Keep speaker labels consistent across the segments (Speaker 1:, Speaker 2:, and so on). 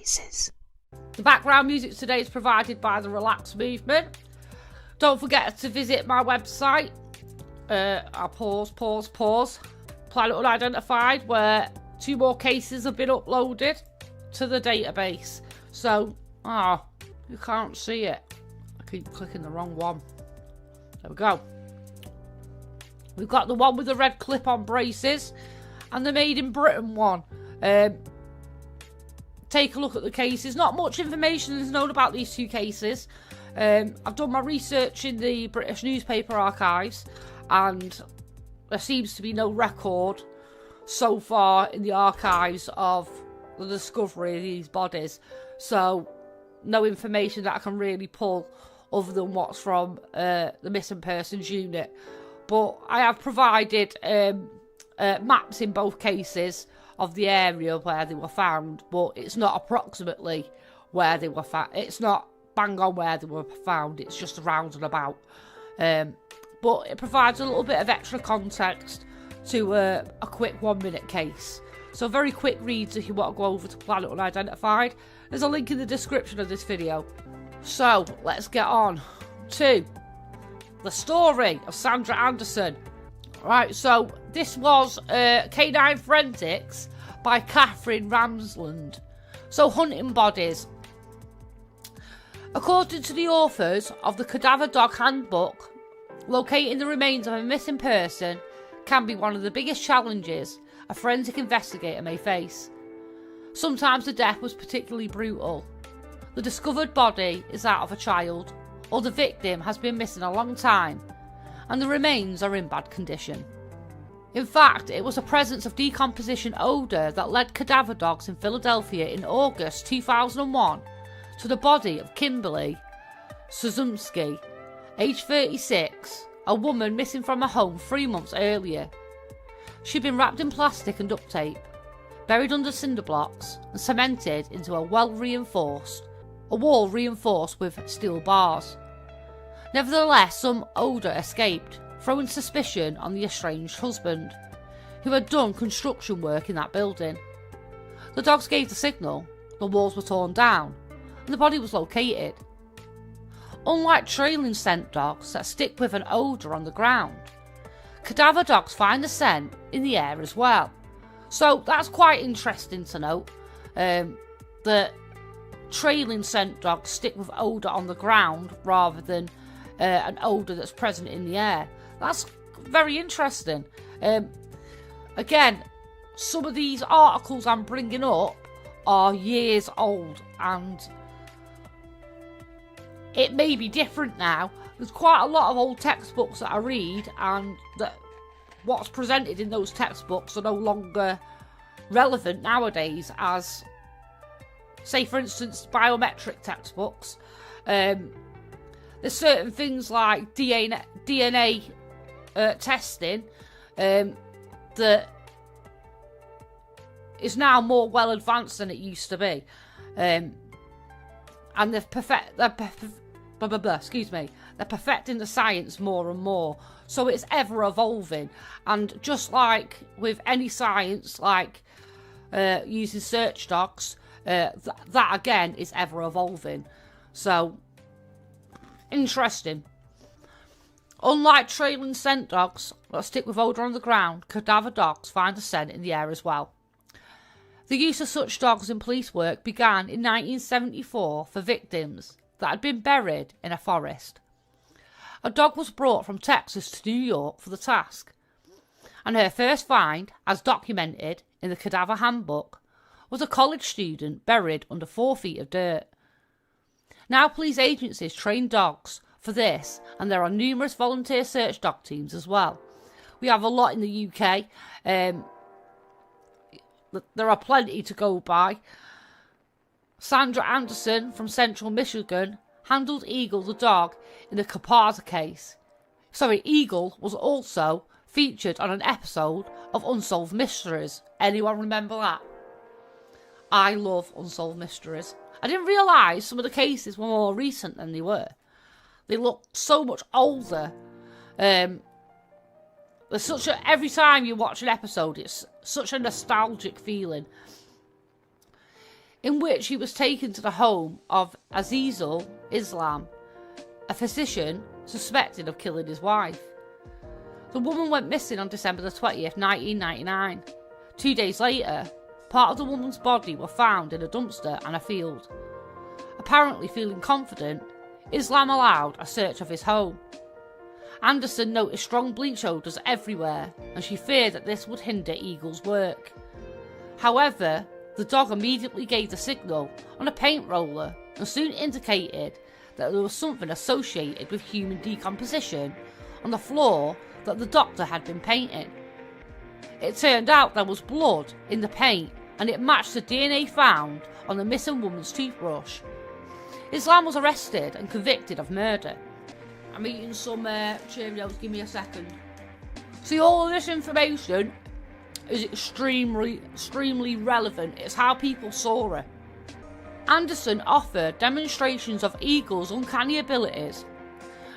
Speaker 1: cases.
Speaker 2: The background music today is provided by the Relax Movement. Don't forget to visit my website. I'll pause. Planet Unidentified, where 2 more cases have been uploaded to the database. So, you can't see it. I keep clicking the wrong one. There we go. We've got the one with the red clip-on braces and the Made in Britain one. Take a look at the cases. Not much information is known about these 2 cases. I've done my research in the British newspaper archives, and there seems to be no record so far in the archives of the discovery of these bodies. So, no information that I can really pull other than what's from the Missing Persons Unit. But I have provided maps in both cases of the area where they were found, but it's not approximately where they were found. It's not bang on where they were found, it's just around and about. But it provides a little bit of extra context to a quick 1-minute case. So very quick reads if you want to go over to Planet Unidentified. There's a link in the description of this video. So let's get on to the story of Sadnra Anderson. Right, so this was Canine Forensics by Catherine Ramsland. So, hunting bodies. According to the authors of the Cadaver Dog Handbook, locating the remains of a missing person can be one of the biggest challenges a forensic investigator may face. Sometimes the death was particularly brutal. The discovered body is that of a child, or the victim has been missing a long time, and the remains are in bad condition. In fact, it was the presence of decomposition odour that led cadaver dogs in Philadelphia in August 2001 to the body of Kimberly Suzumsky, aged 36, a woman missing from her home 3 months earlier. She'd been wrapped in plastic and duct tape, buried under cinder blocks and cemented into a wall reinforced with steel bars. Nevertheless, some odour escaped, throwing suspicion on the estranged husband, who had done construction work in that building. The dogs gave the signal, the walls were torn down, and the body was located. Unlike trailing scent dogs that stick with an odour on the ground, cadaver dogs find the scent in the air as well. So that's quite interesting to note, that trailing scent dogs stick with odour on the ground rather than an odour that's present in the air. That's very interesting. Again, some of these articles I'm bringing up are years old, and it may be different now. There's quite a lot of old textbooks that I read, and that what's presented in those textbooks are no longer relevant nowadays as, say for instance, biometric textbooks. There's certain things like DNA testing that is now more well advanced than it used to be, and they're perfecting the science more and more, so it's ever evolving. And just like with any science, like using search dogs, that again is ever evolving. So interesting. Unlike trailing scent dogs that stick with odour on the ground, cadaver dogs find the scent in the air as well. The use of such dogs in police work began in 1974 for victims that had been buried in a forest. A dog was brought from Texas to New York for the task, and her first find, as documented in the Cadaver Handbook, was a college student buried under 4 feet of dirt. Now police agencies train dogs for this, and there are numerous volunteer search dog teams as well. We have a lot in the UK. There are plenty to go by. Sadnra Anderson from Central Michigan handled Eagle the dog in the Caparza case. Eagle was also featured on an episode of Unsolved Mysteries. Anyone remember that? I love Unsolved Mysteries. I didn't realise some of the cases were more recent than they were. They look so much older. There's every time you watch an episode, it's such a nostalgic feeling. in which he was taken to the home of Azizul Islam, a physician suspected of killing his wife. The woman went missing on December the 20th, 1999. 2 days later, part of the woman's body were found in a dumpster and a field. Apparently feeling confident, Islam allowed a search of his home. Anderson noticed strong bleach odours everywhere, and she feared that this would hinder Eagle's work. However, the dog immediately gave the signal on a paint roller and soon indicated that there was something associated with human decomposition on the floor that the doctor had been painting. It turned out there was blood in the paint, and it matched the DNA found on the missing woman's toothbrush. Islam was arrested and convicted of murder. I'm eating some Cheerios, give me a second. See, all of this information is extremely relevant. It's how people saw her. Anderson offered demonstrations of Eagle's uncanny abilities,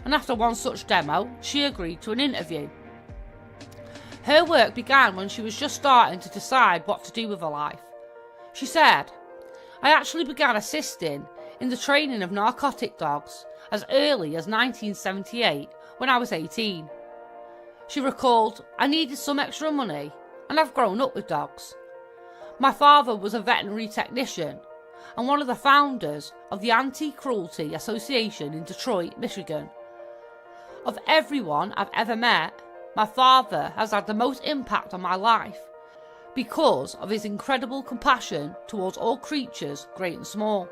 Speaker 2: and after one such demo, she agreed to an interview. Her work began when she was just starting to decide what to do with her life. She said, "I actually began assisting in the training of narcotic dogs as early as 1978 when I was 18. She recalled, "I needed some extra money and I've grown up with dogs. My father was a veterinary technician and one of the founders of the Anti-Cruelty Association in Detroit, Michigan. Of everyone I've ever met, my father has had the most impact on my life because of his incredible compassion towards all creatures, great and small."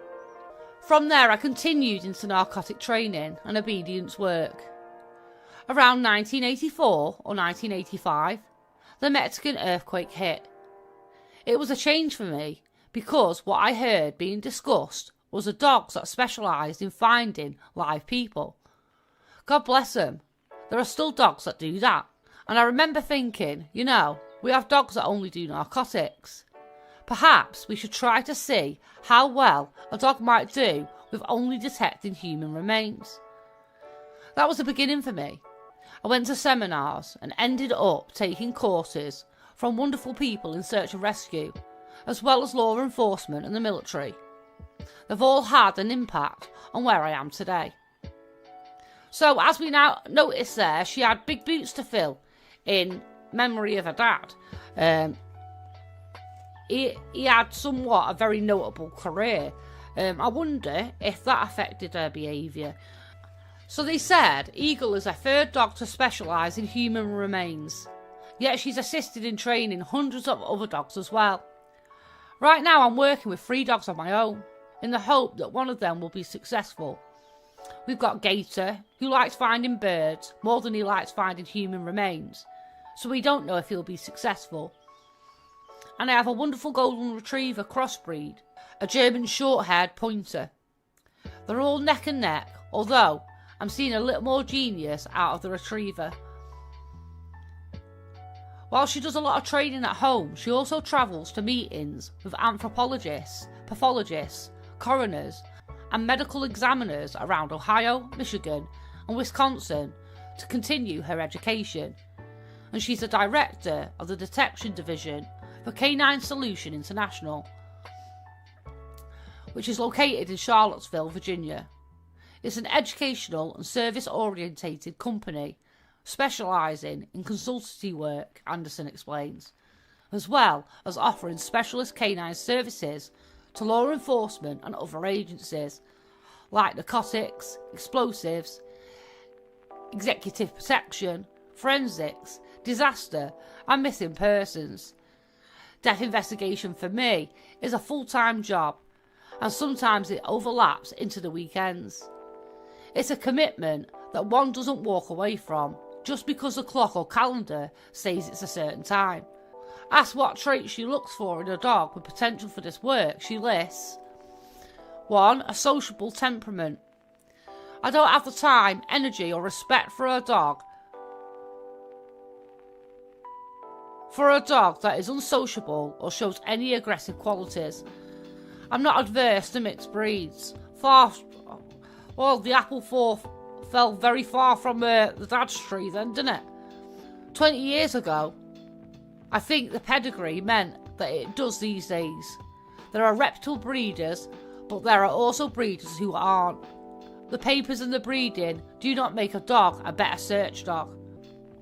Speaker 2: From there, I continued into narcotic training and obedience work. Around 1984 or 1985, the Mexican earthquake hit. It was a change for me because what I heard being discussed was the dogs that specialised in finding live people. God bless them. There are still dogs that do that. And I remember thinking, we have dogs that only do narcotics. Perhaps we should try to see how well a dog might do with only detecting human remains. That was the beginning for me. I went to seminars and ended up taking courses from wonderful people in search and rescue, as well as law enforcement and the military. They've all had an impact on where I am today. So, as we now notice there, she had big boots to fill in memory of her dad. He had somewhat a very notable career. I wonder if that affected her behaviour. So they said Eagle is a third dog to specialise in human remains, yet she's assisted in training hundreds of other dogs as well. Right now I'm working with 3 dogs of my own, in the hope that one of them will be successful. We've got Gator, who likes finding birds more than he likes finding human remains, so we don't know if he'll be successful. And I have a wonderful golden retriever crossbreed, a German short-haired pointer. They're all neck and neck, although I'm seeing a little more genius out of the retriever. While she does a lot of training at home, she also travels to meetings with anthropologists, pathologists, coroners, and medical examiners around Ohio, Michigan, and Wisconsin to continue her education. And she's the director of the detection division for Canine Solution International, which is located in Charlottesville, Virginia. It's an educational and service-orientated company specialising in consultancy work, Anderson explains, as well as offering specialist canine services to law enforcement and other agencies like narcotics, explosives, executive protection, forensics, disaster and missing persons. Death investigation for me is a full-time job, and sometimes it overlaps into the weekends. It's a commitment that one doesn't walk away from just because the clock or calendar says it's a certain time. Asked what traits she looks for in a dog with potential for this work, she lists 1. A sociable temperament. I don't have the time, energy or respect for a dog that is unsociable or shows any aggressive qualities. I'm not adverse to mixed breeds. The apple fell very far from the dad's tree then, didn't it? 20 years ago, I think the pedigree meant that it does these days. There are reputable breeders, but there are also breeders who aren't. The papers and the breeding do not make a dog a better search dog,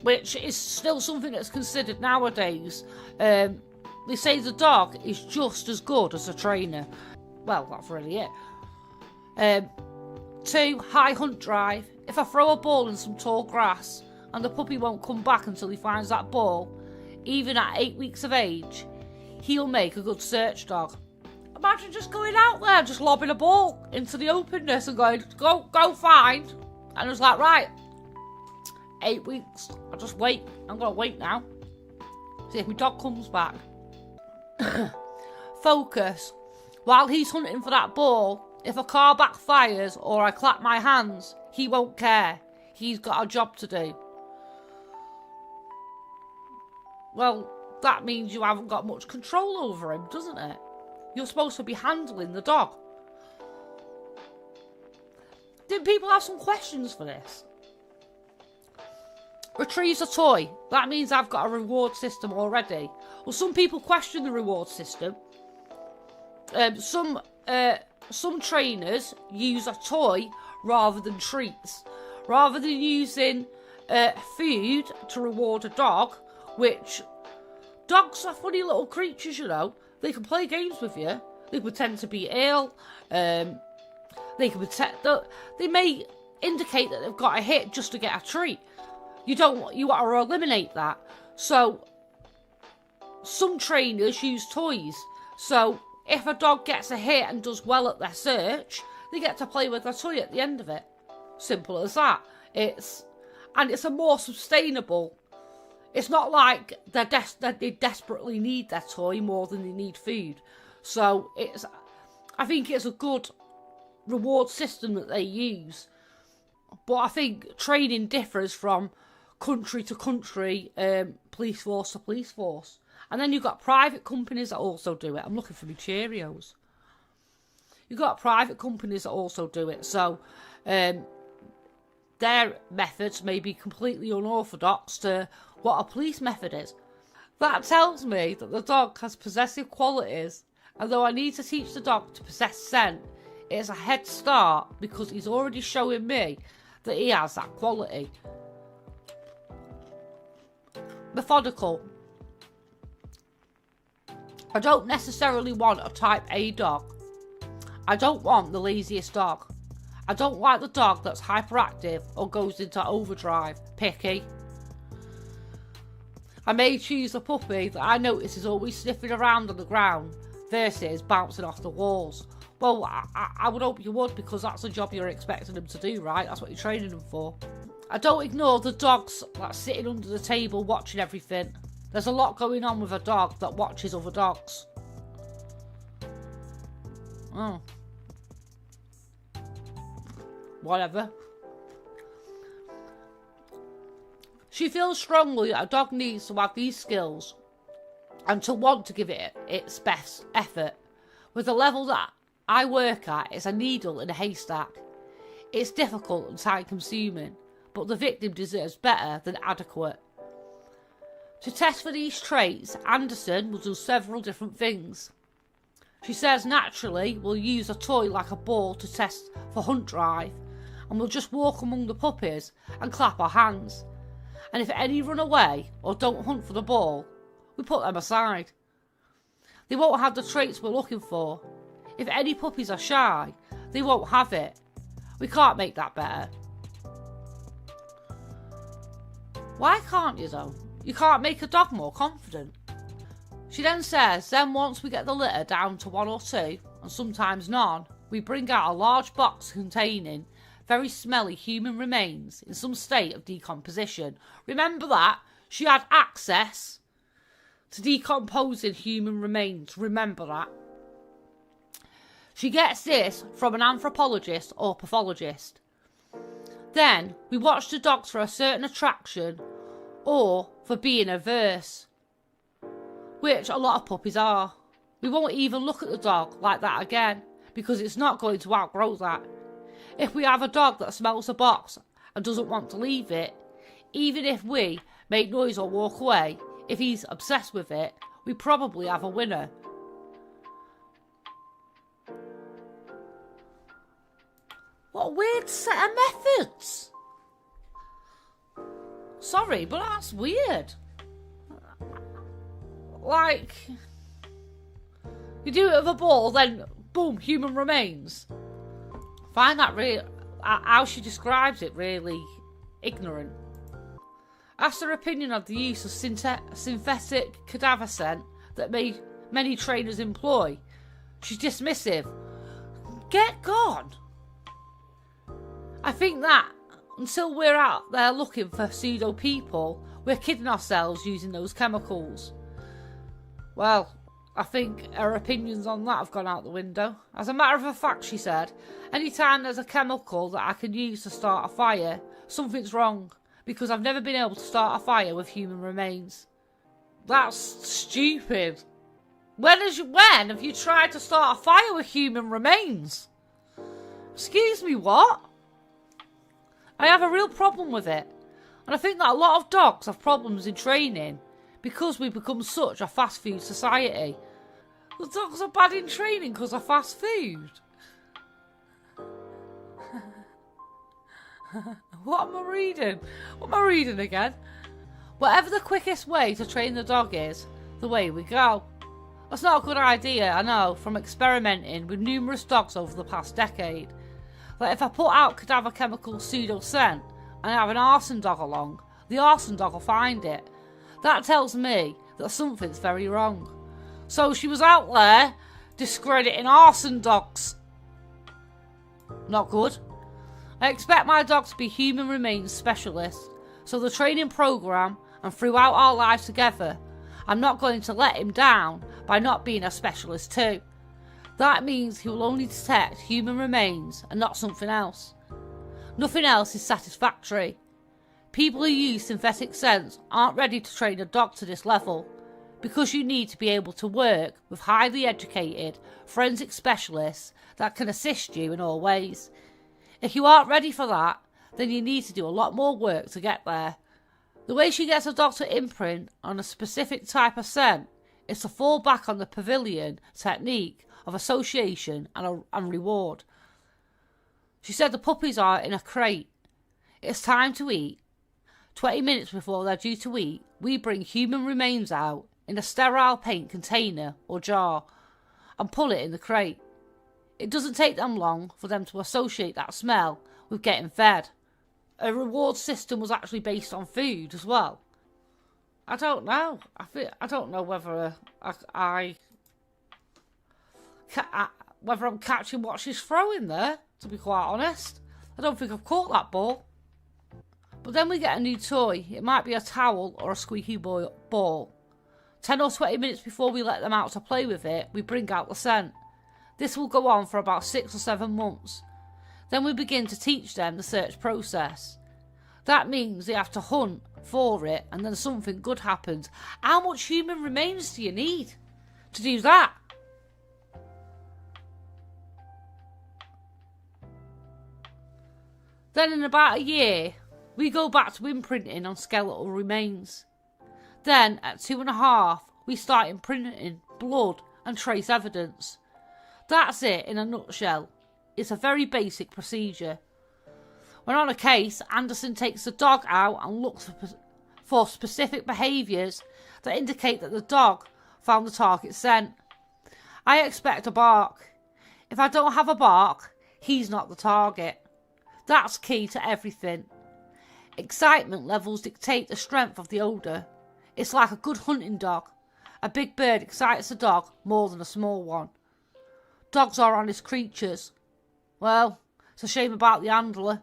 Speaker 2: which is still something that's considered nowadays. They say the dog is just as good as a trainer. Well, that's really it. 2, high hunt drive. If I throw a ball in some tall grass and the puppy won't come back until he finds that ball, even at 8 weeks of age, he'll make a good search dog. Imagine just going out there, just lobbing a ball into the openness and going, go find. And I was like, right, 8 weeks, I'll just wait. I'm going to wait now. See if my dog comes back. Focus. While he's hunting for that ball, if a car backfires or I clap my hands, he won't care. He's got a job to do. Well, that means you haven't got much control over him, doesn't it? You're supposed to be handling the dog. Did people have some questions for this? Retrieves a toy. That means I've got a reward system already. Well, some people question the reward system. Some trainers use a toy rather than treats. Rather than using food to reward a dog, which dogs are funny little creatures, you know. They can play games with you. They pretend to be ill. They may indicate that they've got a hit just to get a treat. You want to eliminate that. So some trainers use toys. So if a dog gets a hit and does well at their search, they get to play with their toy at the end of it. Simple as that. It's a more sustainable. It's not like they desperately need their toy more than they need food. So I think it's a good reward system that they use. But I think training differs from country to country, police force to police force. And then you've got private companies that also do it. I'm looking for my Cheerios. You've got private companies that also do it. So their methods may be completely unorthodox to what a police method is. That tells me that the dog has possessive qualities, and though I need to teach the dog to possess scent, it's a head start because he's already showing me that he has that quality. Methodical. I don't necessarily want a type A dog. I don't want the laziest dog. I don't like the dog that's hyperactive or goes into overdrive. Picky. I may choose a puppy that I notice is always sniffing around on the ground versus bouncing off the walls. Well, I would hope you would, because that's the job you're expecting them to do, right? That's what you're training them for. I don't ignore the dogs that's sitting under the table watching everything. There's a lot going on with a dog that watches other dogs. Oh. Whatever. She feels strongly that a dog needs to have these skills and to want to give it its best effort. With the level that I work at, it's a needle in a haystack. It's difficult and time consuming, but the victim deserves better than adequate. To test for these traits, Anderson will do several different things. She says naturally we'll use a toy like a ball to test for hunt drive, and we'll just walk among the puppies and clap our hands. And if any run away or don't hunt for the ball, we put them aside. They won't have the traits we're looking for. If any puppies are shy, they won't have it. We can't make that better. Why can't you though? You can't make a dog more confident. She then says, then once we get the litter down to 1 or 2, and sometimes none, we bring out a large box containing very smelly human remains in some state of decomposition. Remember that? She had access to decomposing human remains. Remember that. She gets this from an anthropologist or pathologist. Then we watch the dogs for a certain attraction or for being averse, which a lot of puppies are. We won't even look at the dog like that again because it's not going to outgrow that. If we have a dog that smells a box and doesn't want to leave it, even if we make noise or walk away, if he's obsessed with it, we probably have a winner. What a weird set of methods. Sorry, but that's weird. Like, you do it with a ball, then boom, human remains. Find that really, how she describes it, really ignorant. Asked her opinion of the use of synthetic cadaver scent that many trainers employ. She's dismissive. Get gone. I think that until we're out there looking for pseudo people, we're kidding ourselves using those chemicals. Well, I think her opinions on that have gone out the window. As a matter of fact, she said, anytime there's a chemical that I can use to start a fire, something's wrong, because I've never been able to start a fire with human remains. That's stupid. When have you tried to start a fire with human remains? Excuse me, what? I have a real problem with it. And I think that a lot of dogs have problems in training because we've become such a fast food society. The dogs are bad in training because of fast food. What am I reading? What am I reading again? Whatever the quickest way to train the dog is, the way we go. That's not a good idea, I know, from experimenting with numerous dogs over the past decade. Like if I put out cadaver chemical pseudo scent and I have an arson dog along, the arson dog will find it. That tells me that something's very wrong. So she was out there discrediting arson dogs. Not good. I expect my dog to be human remains specialist, so the training programme and throughout our lives together, I'm not going to let him down by not being a specialist too. That means he will only detect human remains and not something else. Nothing else is satisfactory. People who use synthetic scents aren't ready to train a dog to this level, because you need to be able to work with highly educated forensic specialists that can assist you in all ways. If you aren't ready for that, then you need to do a lot more work to get there. The way she gets a dog to imprint on a specific type of scent is to fall back on the pavilion technique of association and reward. She said the puppies are in a crate. It's time to eat. 20 minutes before they're due to eat, we bring human remains out in a sterile paint container or jar and pull it in the crate. It doesn't take them long for them to associate that smell with getting fed. A reward system was actually based on food as well. I don't know. I don't know whether whether I'm catching what she's throwing there, to be quite honest. I don't think I've caught that ball. But then we get a new toy. It might be a towel or a squeaky ball. 10 or 20 minutes before we let them out to play with it, we bring out the scent. This will go on for about 6 or 7 months. Then we begin to teach them the search process. That means they have to hunt for it and then something good happens. How much human remains do you need to do that? Then in about a year, we go back to imprinting on skeletal remains. Then at 2.5, we start imprinting blood and trace evidence. That's it in a nutshell. It's a very basic procedure. When on a case, Anderson takes the dog out and looks for specific behaviours that indicate that the dog found the target scent. I expect a bark. If I don't have a bark, he's not the target. That's key to everything. Excitement levels dictate the strength of the odour. It's like a good hunting dog. A big bird excites a dog more than a small one. Dogs are honest creatures. Well, it's a shame about the handler.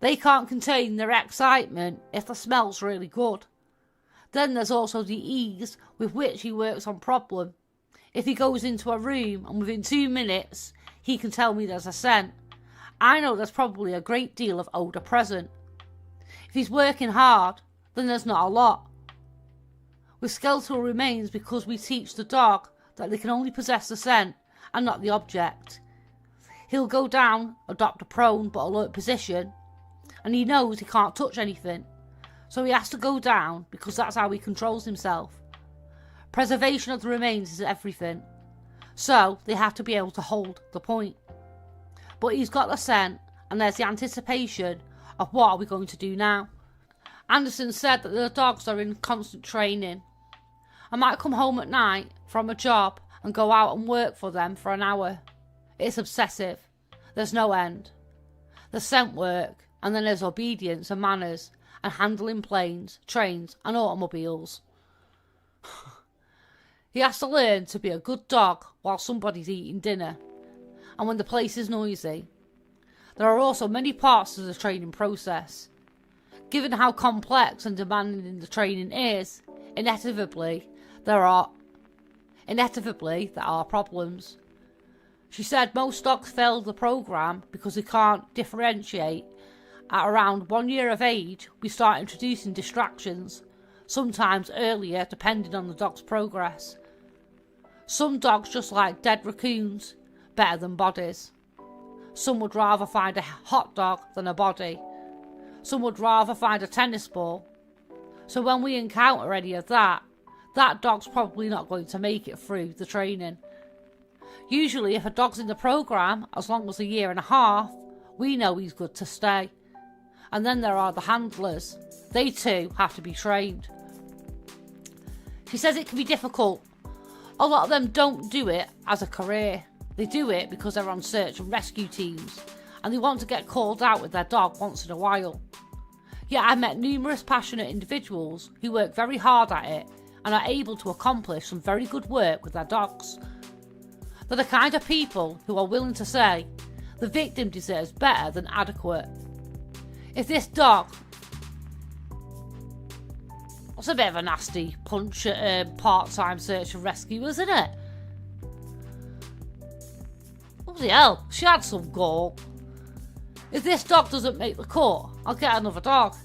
Speaker 2: They can't contain their excitement if the smell's really good. Then there's also the ease with which he works on problem. If he goes into a room and within 2 minutes he can tell me there's a scent, I know there's probably a great deal of odour present. If he's working hard, then there's not a lot. With skeletal remains, because we teach the dog that they can only possess the scent and not the object. He'll go down, adopt a prone but alert position, and he knows he can't touch anything. So he has to go down because that's how he controls himself. Preservation of the remains is everything. So they have to be able to hold the point. But he's got the scent and there's the anticipation of what are we going to do now. Anderson said that the dogs are in constant training. I might come home at night from a job and go out and work for them for an hour. It's obsessive. There's no end. There's scent work, and then there's obedience and manners, and handling planes, trains and automobiles. He has to learn to be a good dog while somebody's eating dinner, and when the place is noisy. There are also many parts to the training process. Given how complex and demanding the training is, inevitably there are problems. She said most dogs fail the programme because they can't differentiate. At around 1 year of age, we start introducing distractions, sometimes earlier depending on the dog's progress. Some dogs just like dead raccoons, better than bodies. Some would rather find a hot dog than a body. Some would rather find a tennis ball. So when we encounter any of that dog's probably not going to make it through the training. Usually if a dog's in the programme as long as 1.5 years, we know he's good to stay. And then there are the handlers. They too have to be trained. She says it can be difficult. A lot of them don't do it as a career. They do it because they're on search and rescue teams and they want to get called out with their dog once in a while. Yet I've met numerous passionate individuals who work very hard at it and are able to accomplish some very good work with their dogs. They're the kind of people who are willing to say the victim deserves better than adequate. If this dog... That's a bit of a nasty punch at part-time search and rescue, isn't it? Bloody hell, she had some gall. If this dog doesn't make the cut, I'll get another dog.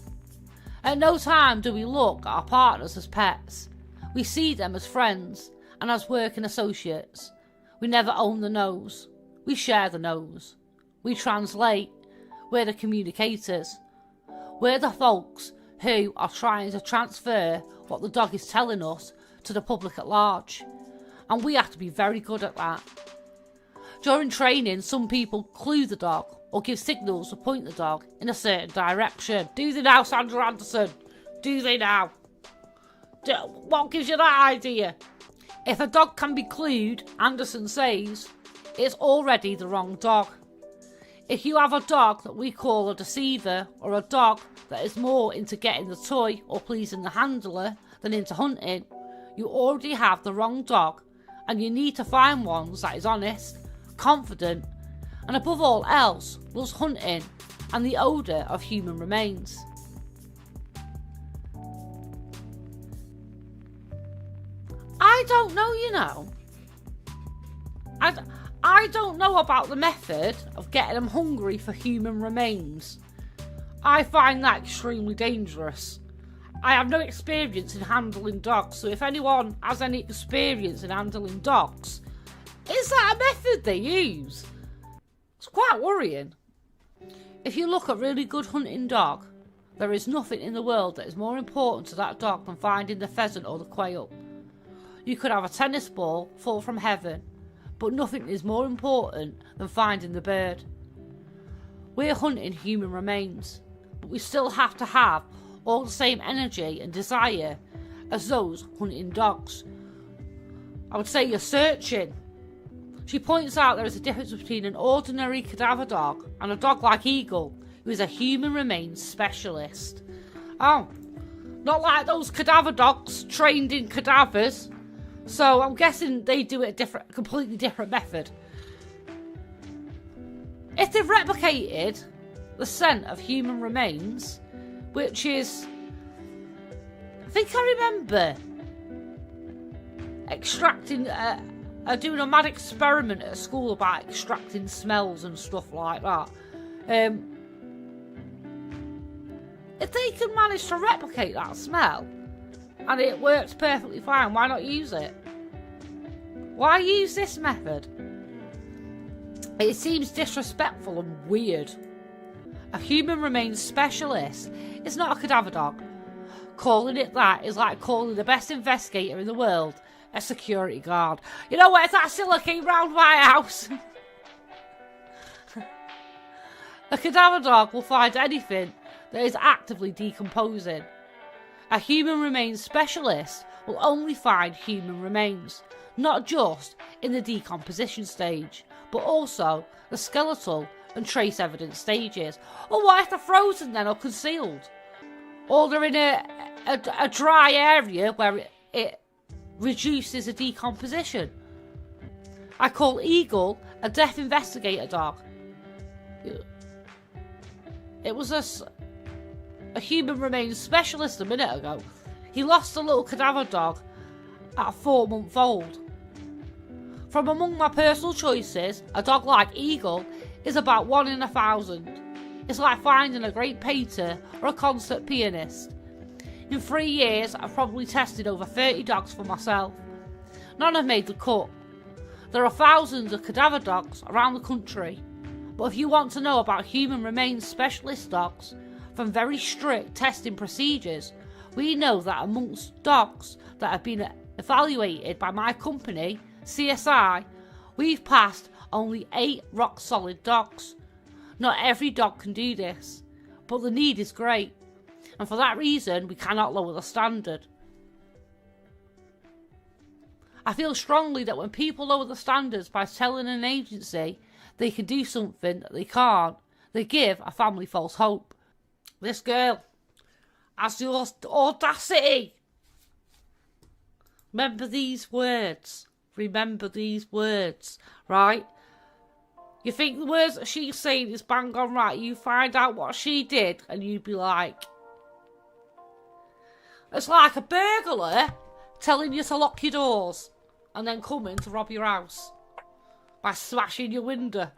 Speaker 2: At no time do we look at our partners as pets. We see them as friends and as working associates. We never own the nose. We share the nose. We translate. We're the communicators. We're the folks who are trying to transfer what the dog is telling us to the public at large. And we have to be very good at that. During training, some people clue the dog or give signals to point the dog in a certain direction. Do they now, Sadnra Anderson? Do they now? What gives you that idea? If a dog can be clued, Anderson says, it's already the wrong dog. If you have a dog that we call a deceiver, or a dog that is more into getting the toy or pleasing the handler than into hunting, you already have the wrong dog, and you need to find one that is honest, confident, and above all else, loves hunting and the odour of human remains. I don't know, you know. I don't know about the method of getting them hungry for human remains. I find that extremely dangerous. I have no experience in handling dogs, so if anyone has any experience in handling dogs, is that a method they use? It's quite worrying. If you look at a really good hunting dog, there is nothing in the world that is more important to that dog than finding the pheasant or the quail. You could have a tennis ball fall from heaven, but nothing is more important than finding the bird. We're hunting human remains, but we still have to have all the same energy and desire as those hunting dogs. I would say you're searching. She points out there is a difference between an ordinary cadaver dog and a dog like Eagle, who is a human remains specialist. Oh, not like those cadaver dogs trained in cadavers. So I'm guessing they do it a completely different method. If they've replicated the scent of human remains, which is, I think I remember extracting, doing a mad experiment at a school about extracting smells and stuff like that. If they can manage to replicate that smell and it works perfectly fine, why not use it? Why use this method? It seems disrespectful and weird. A human remains specialist is not a cadaver dog. Calling it that is like calling the best investigator in the world a security guard. You know what, if that still came round my house. A cadaver dog will find anything that is actively decomposing. A human remains specialist will only find human remains, not just in the decomposition stage, but also the skeletal and trace evidence stages. Or what if they're frozen then or concealed? Or they're in a dry area where it reduces the decomposition. I call Eagle a death investigator dog. It was a human remains specialist a minute ago. He lost a little cadaver dog at a 4-month-old. From among my personal choices, a dog like Eagle is about 1 in 1,000. It's like finding a great painter or a concert pianist. In 3 years, I've probably tested over 30 dogs for myself. None have made the cut. There are thousands of cadaver dogs around the country, but if you want to know about human remains specialist dogs, from very strict testing procedures, we know that amongst dogs that have been evaluated by my company, CSI, we've passed only 8 rock-solid dogs. Not every dog can do this, but the need is great, and for that reason we cannot lower the standard. I feel strongly that when people lower the standards by telling an agency they can do something that they can't, they give a family false hope. This girl has the audacity. Remember these words. Remember these words, right? You think the words that she's saying is bang on right, you find out what she did and you'd be like... It's like a burglar telling you to lock your doors and then coming to rob your house by smashing your window.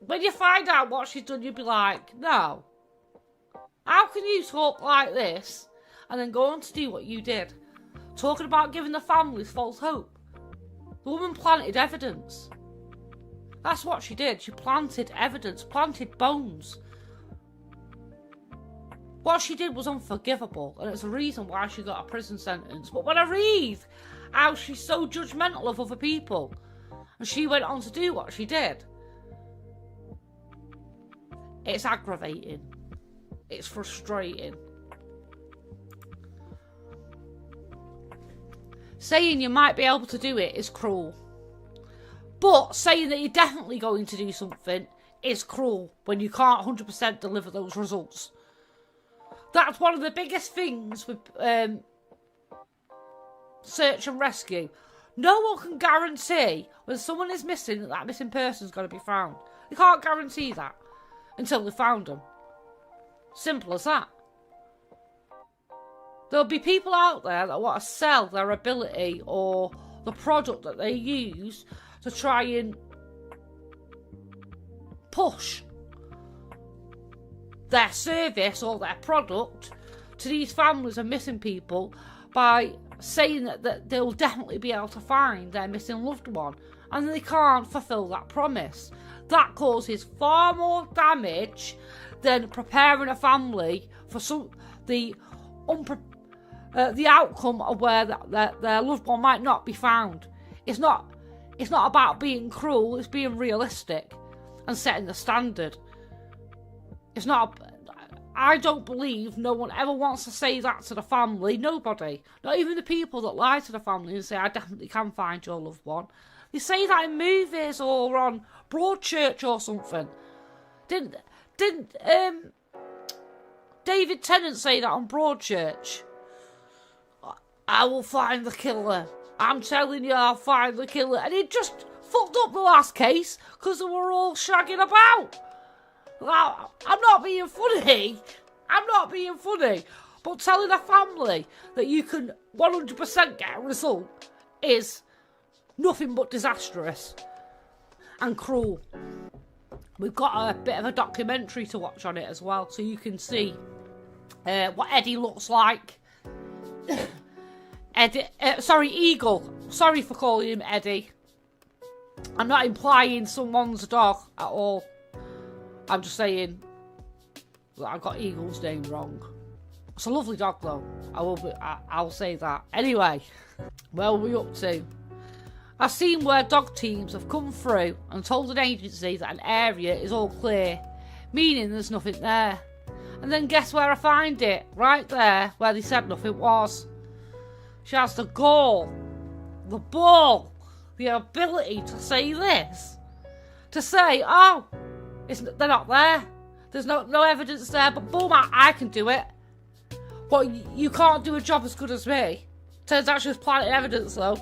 Speaker 2: When you find out what she's done, you'd be like, no. How can you talk like this and then go on to do what you did? Talking about giving the families false hope. The woman planted evidence. That's what she did. She planted evidence, planted bones. What she did was unforgivable, and it's the reason why she got a prison sentence. But when I read how she's so judgmental of other people, and she went on to do what she did, it's aggravating. It's frustrating. Saying you might be able to do it is cruel. But saying that you're definitely going to do something is cruel when you can't 100% deliver those results. That's one of the biggest things with search and rescue. No one can guarantee when someone is missing that that missing person's going to be found. You can't guarantee that until they found them. Simple as that. There'll be people out there that want to sell their ability or the product that they use to try and push their service or their product to these families of missing people by saying that they'll definitely be able to find their missing loved one, and they can't fulfill that promise. That causes far more damage than preparing a family for the outcome of where their loved one might not be found. It's not about being cruel, it's being realistic and setting the standard. It's not... I don't believe no one ever wants to say that to the family. Nobody. Not even the people that lie to the family and say, I definitely can find your loved one. They say that in movies or on Broadchurch or something. Didn't David Tennant say that on Broadchurch? I will find the killer. I'm telling you, I'll find the killer. And he just fucked up the last case because they were all shagging about. I'm not being funny. But telling a family that you can 100% get a result is nothing but disastrous and cruel. We've got a bit of a documentary to watch on it as well, so you can see what Eddie looks like. Eagle. Sorry for calling him Eddie. I'm not implying someone's dog at all. I'm just saying that I got Eagle's name wrong. It's a lovely dog though. I'll say that. Anyway, where are we up to? I've seen where dog teams have come through and told an agency that an area is all clear, meaning there's nothing there. And then guess where I find it? Right there, where they said nothing was. She has the gall, the ball, the ability to say this. To say, oh, they're not there. There's no evidence there, but boom, I can do it. Well, you can't do a job as good as me. Turns out she was planting evidence, though.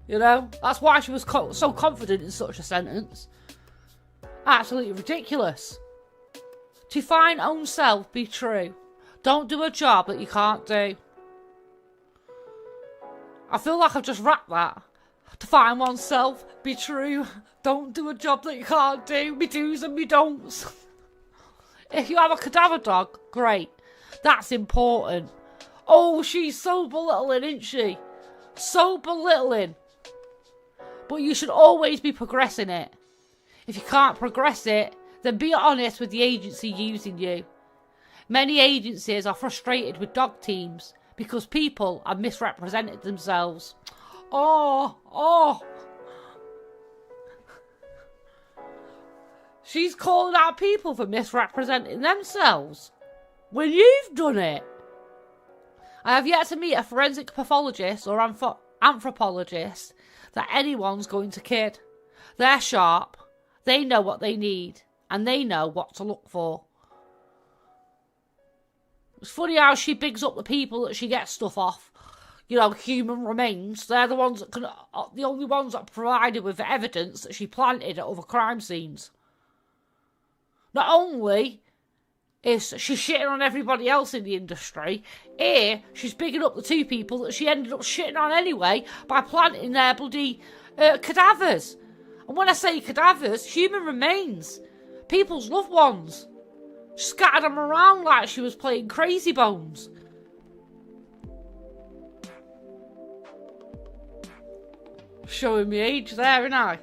Speaker 2: You know, that's why she was so confident in such a sentence. Absolutely ridiculous. To find own self be true. Don't do a job that you can't do. I feel like I've just rapped that. To find oneself be true. Don't do a job that you can't do. Me do's and me don'ts. If you have a cadaver dog, great. That's important. Oh, she's so belittling, isn't she? So belittling. But you should always be progressing it. If you can't progress it, then be honest with the agency using you. Many agencies are frustrated with dog teams because people have misrepresented themselves. Oh. She's calling out people for misrepresenting themselves when you've done it. I have yet to meet a forensic pathologist or anthropologist that anyone's going to kid. They're sharp, they know what they need, and they know what to look for. It's funny how she bigs up the people that she gets stuff off. You know, human remains. They're the ones that the only ones that are provided with the evidence that she planted at other crime scenes. Not only is she shitting on everybody else in the industry, here she's bigging up the two people that she ended up shitting on anyway by planting their bloody cadavers. And when I say cadavers, human remains. People's loved ones. She scattered them around like she was playing Crazy Bones. Showing me age there, ain't I?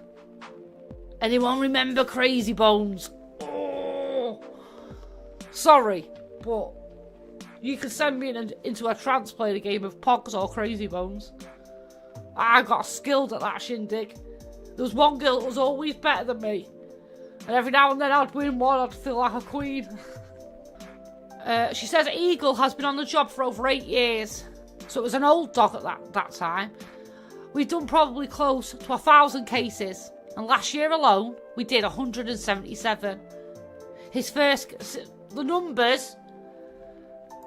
Speaker 2: Anyone remember Crazy Bones? Oh. Sorry, but you could send me into a trance playing a game of Pogs or Crazy Bones. I got skilled at that shindig. There was one girl that was always better than me. And every now and then I'd win one, I'd feel like a queen. She says Eagle has been on the job for over 8 years. So it was an old dog at that time. We've done probably close to 1,000 cases. And last year alone, we did 177. The numbers,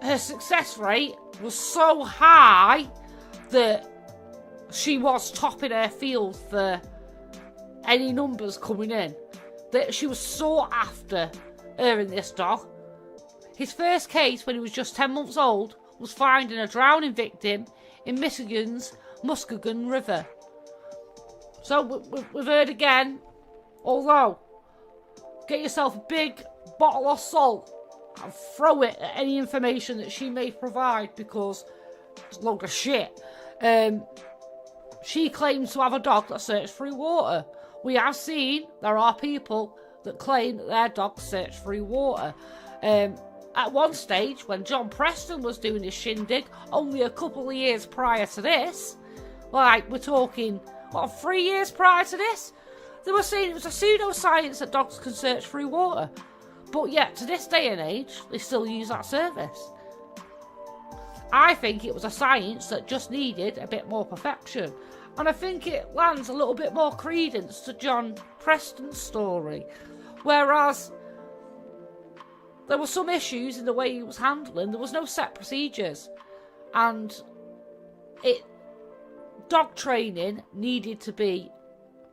Speaker 2: her success rate was so high that she was topping her field for any numbers coming in. That she was sought after, her and this dog. His first case, when he was just 10 months old, was finding a drowning victim in Michigan's Muskegon River. So we've heard again, although, get yourself a big bottle of salt and throw it at any information that she may provide, because it's a load of shit. She claims to have a dog that searched through water. We have seen there are people that claim that their dogs search through water. At one stage, when John Preston was doing his shindig, only a couple of years prior to this, like we're talking, 3 years prior to this, they were saying it was a pseudoscience that dogs can search through water. But yet, to this day and age, they still use that service. I think it was a science that just needed a bit more perfection. And I think it lands a little bit more credence to John Preston's story. Whereas there were some issues in the way he was handling. There was no set procedures. And dog training needed to be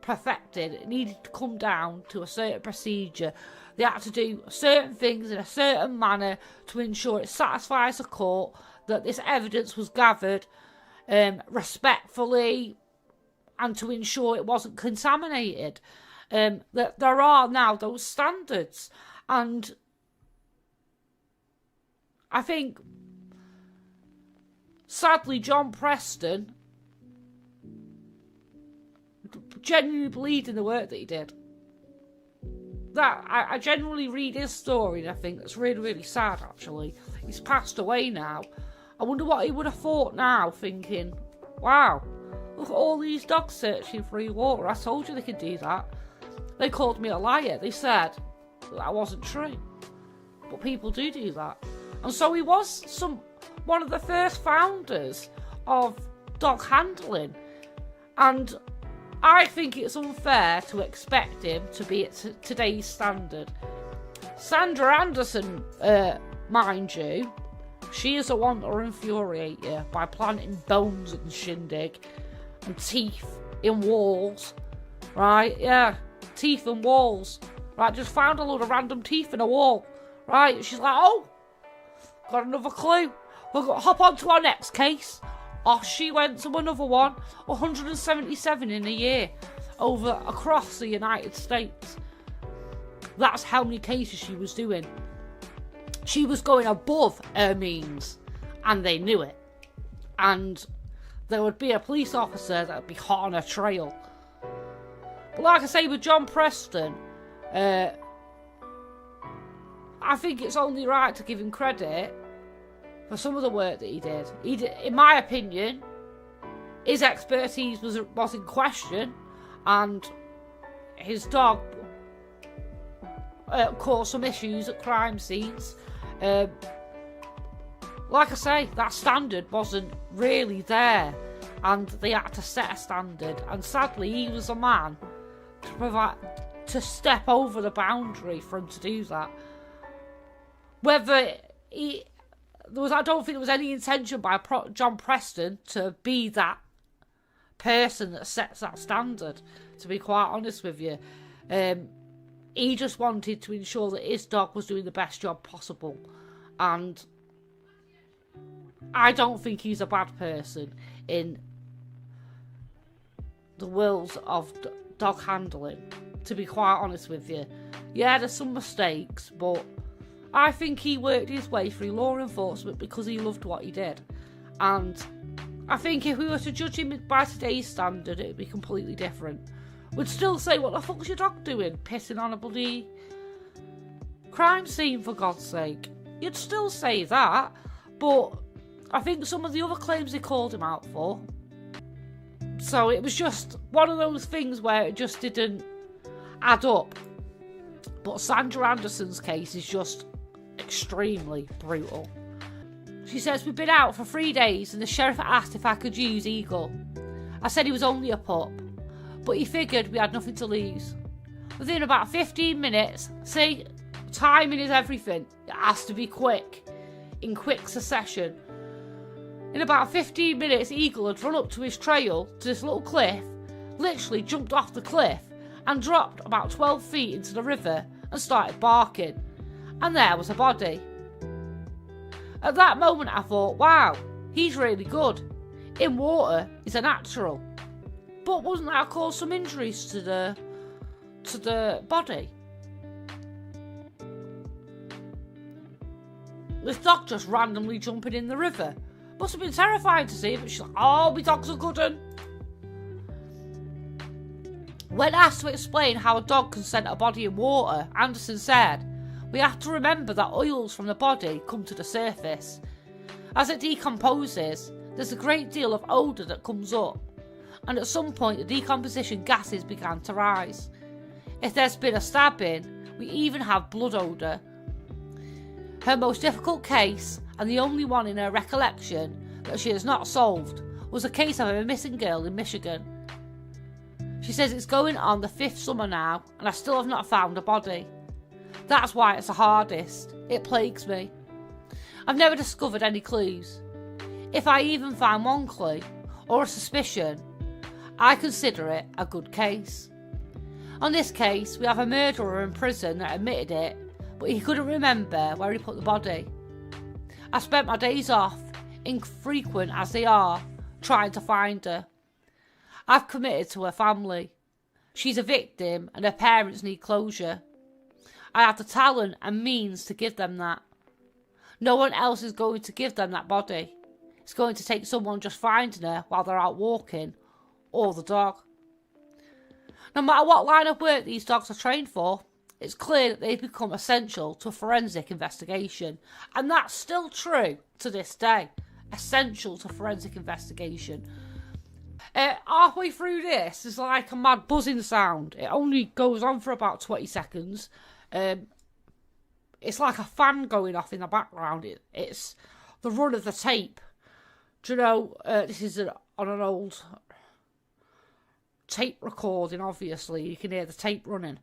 Speaker 2: perfected. It needed to come down to a certain procedure. They had to do certain things in a certain manner to ensure it satisfies the court that this evidence was gathered respectfully, and to ensure it wasn't contaminated. That there are now those standards. And I think, sadly, John Preston genuinely believed in the work that he did. That I genuinely read his story and I think that's really, really sad, actually. He's passed away now. I wonder what he would have thought now, thinking, wow, Look at all these dogs searching for your water. I told you they could do that. They called me a liar. They said that wasn't true. But people do that. And so he was one of the first founders of dog handling. And I think it's unfair to expect him to be at today's standard. Sadnra Anderson, mind you, she is the one that will infuriate you by planting bones in shindig and teeth in walls. Right, yeah, teeth in walls. Right, just found a load of random teeth in a wall. Right, she's like, oh, got another clue. We'll hop on to our next case. Off she went to another one. 177 in a year across the United States. That's how many cases she was doing. She was going above her means, and they knew it. And there would be a police officer that would be hot on her trail. But like I say, with John Preston, I think it's only right to give him credit for some of the work that he did. In my opinion, his expertise was in question, and his dog caused some issues at crime scenes. Like I say, that standard wasn't really there, and they had to set a standard. And sadly, he was a man to step over the boundary for him to do that. I don't think there was any intention by John Preston to be that person that sets that standard, to be quite honest with you. He just wanted to ensure that his dog was doing the best job possible. And I don't think he's a bad person in the world of dog handling, to be quite honest with you. Yeah, there's some mistakes, but I think he worked his way through law enforcement because he loved what he did. And I think if we were to judge him by today's standard, it would be completely different. We'd still say, what the fuck's your dog doing? Pissing on a bloody crime scene, for God's sake. You'd still say that, but I think some of the other claims they called him out for. So it was just one of those things where it just didn't add up. But Sadnra Anderson's case is just extremely brutal. She says, we've been out for 3 days and the sheriff asked if I could use Eagle. I said he was only a pup, but he figured we had nothing to lose. Within about 15 minutes, see, timing is everything. It has to be quick, in quick succession. In about 15 minutes, Eagle had run up to his trail to this little cliff, literally jumped off the cliff and dropped about 12 feet into the river and started barking. And there was a body. At that moment I thought, wow, he's really good. In water, he's a natural. But wasn't that caused some injuries to the body? This dog just randomly jumping in the river. Must have been terrifying to see, but she's like, oh, my dog's a good one. When asked to explain how a dog can scent a body in water, Anderson said, we have to remember that oils from the body come to the surface. As it decomposes, there's a great deal of odour that comes up, and at some point the decomposition gases began to rise. If there's been a stabbing, we even have blood odour. Her most difficult case, and the only one in her recollection that she has not solved, was a case of a missing girl in Michigan. She says it's going on the 5th summer now, and I still have not found a body. That's why it's the hardest. It plagues me. I've never discovered any clues. If I even find one clue, or a suspicion, I consider it a good case. On this case, we have a murderer in prison that admitted it, but he couldn't remember where he put the body. I spent my days off, infrequent as they are, trying to find her. I've committed to her family. She's a victim and her parents need closure. I have the talent and means to give them that. No one else is going to give them that body. It's going to take someone just finding her while they're out walking, or the dog. No matter what line of work these dogs are trained for, it's clear that they've become essential to a forensic investigation. And that's still true to this day. Essential to forensic investigation. Halfway through this, there's like a mad buzzing sound. It only goes on for about 20 seconds. It's like a fan going off in the background. It's the run of the tape. Do you know, this is on an old tape recording, obviously. You can hear the tape running.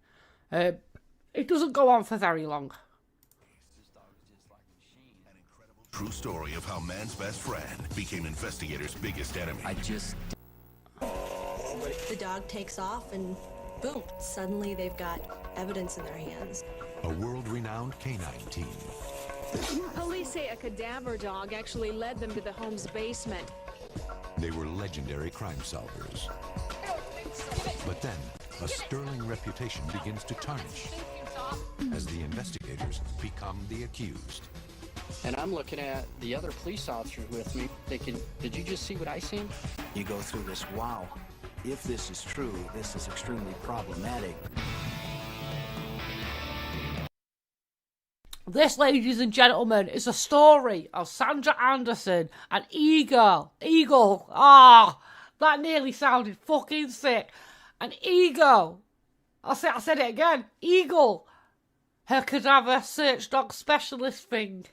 Speaker 2: It doesn't go on for very long.
Speaker 1: An incredible true story of how man's best friend became investigators' biggest enemy.
Speaker 3: The dog takes off and boom, suddenly they've got evidence in their hands.
Speaker 4: A world-renowned canine team.
Speaker 5: Police say a cadaver dog actually led them to the home's basement.
Speaker 4: They were legendary crime solvers. But then, a sterling reputation begins to tarnish as the investigators become the accused.
Speaker 6: And I'm looking at the other police officers with me, thinking, did you just see what I seen?
Speaker 7: You go through this, wow, if this is true, this is extremely problematic.
Speaker 2: This, ladies and gentlemen, is a story of Sadnra Anderson and Eagle. That nearly sounded fucking sick. An Eagle. I said it again. Eagle. Her cadaver search dog specialist thing.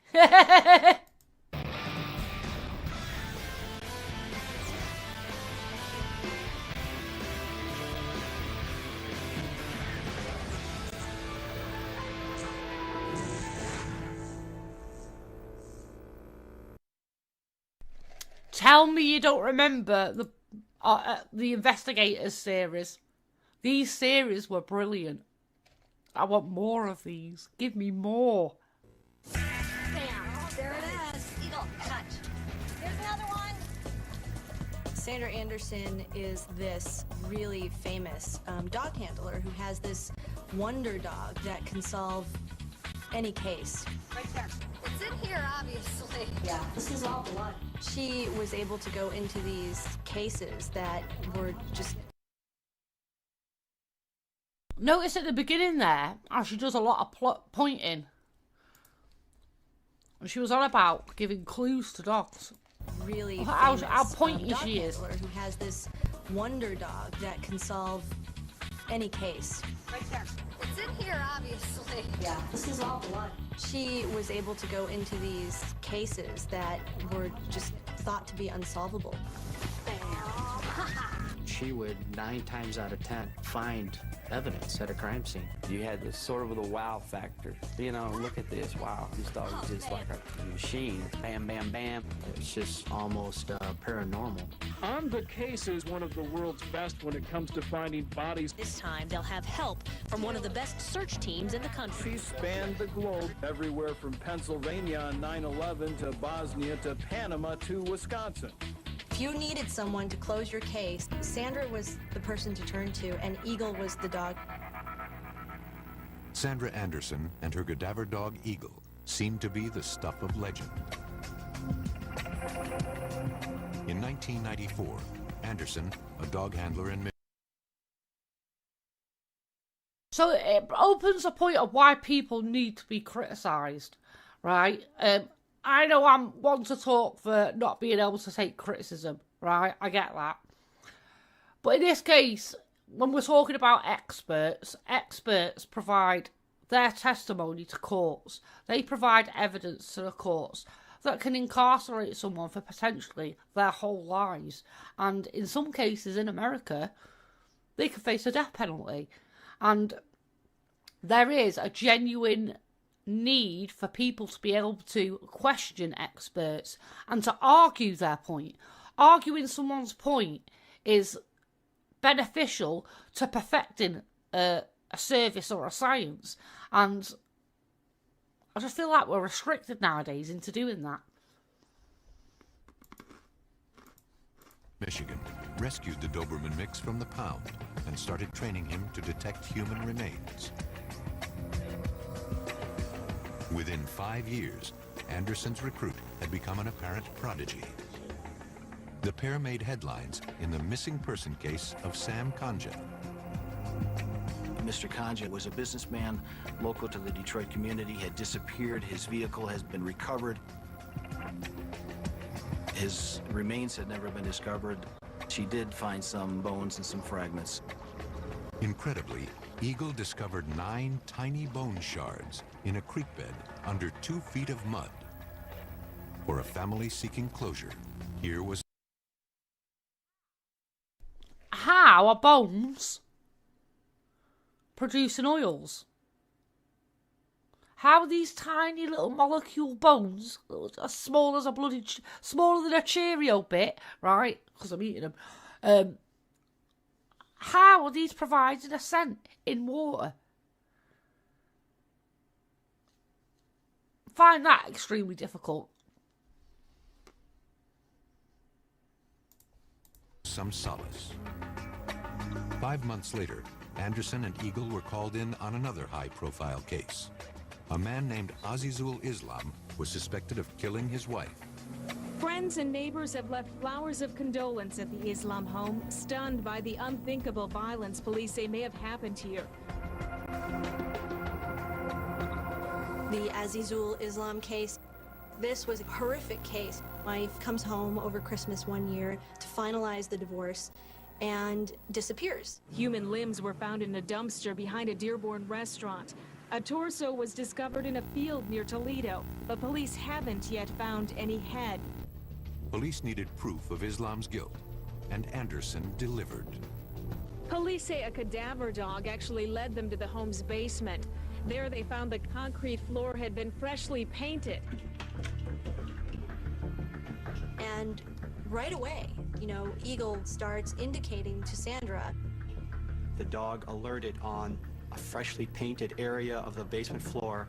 Speaker 2: Tell me you don't remember the Investigators series. These series were brilliant. I want more of these. Give me more.
Speaker 3: Bam! There it is. Eagle, touch. Here's another one. Sadnra Anderson is this really famous dog handler who has this wonder dog that can solve any case.
Speaker 8: Right there. It's in here, obviously.
Speaker 3: Yeah, this is all blood. She was able to go into these cases that were just...
Speaker 2: Notice at the beginning there, how she does a lot of plot pointing. And she was on about giving clues to dogs.
Speaker 3: Really
Speaker 2: how
Speaker 3: famous,
Speaker 2: pointy
Speaker 3: dog
Speaker 2: she is.
Speaker 3: handler who has this wonder dog that can solve any case.
Speaker 8: Right there. It's in here, obviously.
Speaker 3: Yeah, this is all blood. She was able to go into these cases that were just thought to be unsolvable.
Speaker 6: She would 9 times out of 10 find evidence at a crime scene.
Speaker 9: You had this sort of the wow factor. You know, look at this. Wow, this dog is just like a machine. Bam, bam, bam.
Speaker 6: It's just almost paranormal.
Speaker 10: On the case is one of the world's best when it comes to finding bodies.
Speaker 11: This time they'll have help from one of the best search teams in the country.
Speaker 10: She spanned the globe, everywhere from Pennsylvania on 9/11 to Bosnia to Panama to Wisconsin.
Speaker 3: If you needed someone to close your case, Sadnra was the person to turn to, and Eagle was the dog.
Speaker 4: Sadnra Anderson and her cadaver dog Eagle seemed to be the stuff of legend. In 1994, Anderson, a dog handler in
Speaker 2: So it opens a point of why people need to be criticised, right? I know I'm one to talk for not being able to take criticism, right? I get that. But in this case, when we're talking about experts provide their testimony to courts. They provide evidence to the courts that can incarcerate someone for potentially their whole lives. And in some cases in America, they can face a death penalty. And there is a genuine need for people to be able to question experts and to argue their point. Arguing someone's point is beneficial to perfecting a service or a science, and I just feel like we're restricted nowadays into doing that.
Speaker 4: Michigan rescued the Doberman mix from the pound and started training him to detect human remains. Within 5 years, Anderson's recruit had become an apparent prodigy. The pair made headlines in the missing person case of Sam Conja.
Speaker 7: Mr. Conja was a businessman local to the Detroit community, had disappeared. His vehicle has been recovered. His remains had never been discovered. She did find some bones and some fragments.
Speaker 4: Incredibly, Eagle discovered 9 tiny bone shards in a creek bed under 2 feet of mud. For a family seeking closure, here was...
Speaker 2: How are bones producing oils? How are these tiny little molecule bones, as small as a bloody, smaller than a Cheerio bit, right? Because I'm eating them. How are these providing a scent in water? Find that extremely difficult.
Speaker 4: some solace. 5 months later, Anderson and Eagle were called in on another high-profile case. A man named Azizul Islam was suspected of killing his wife.
Speaker 5: Friends and neighbors have left flowers of condolence at the Islam home, stunned by the unthinkable violence police say may have happened here.
Speaker 3: The Azizul Islam case. This was a horrific case. Wife comes home over Christmas one year to finalize the divorce and disappears.
Speaker 5: Human limbs were found in a dumpster behind a Dearborn restaurant. A torso was discovered in a field near Toledo, but police haven't yet found any head.
Speaker 4: Police needed proof of Islam's guilt, and Anderson delivered.
Speaker 5: Police say a cadaver dog actually led them to the home's basement. There they found the concrete floor had been freshly painted.
Speaker 3: And right away, Eagle starts indicating to Sadnra.
Speaker 12: The dog alerted on a freshly painted area of the basement floor,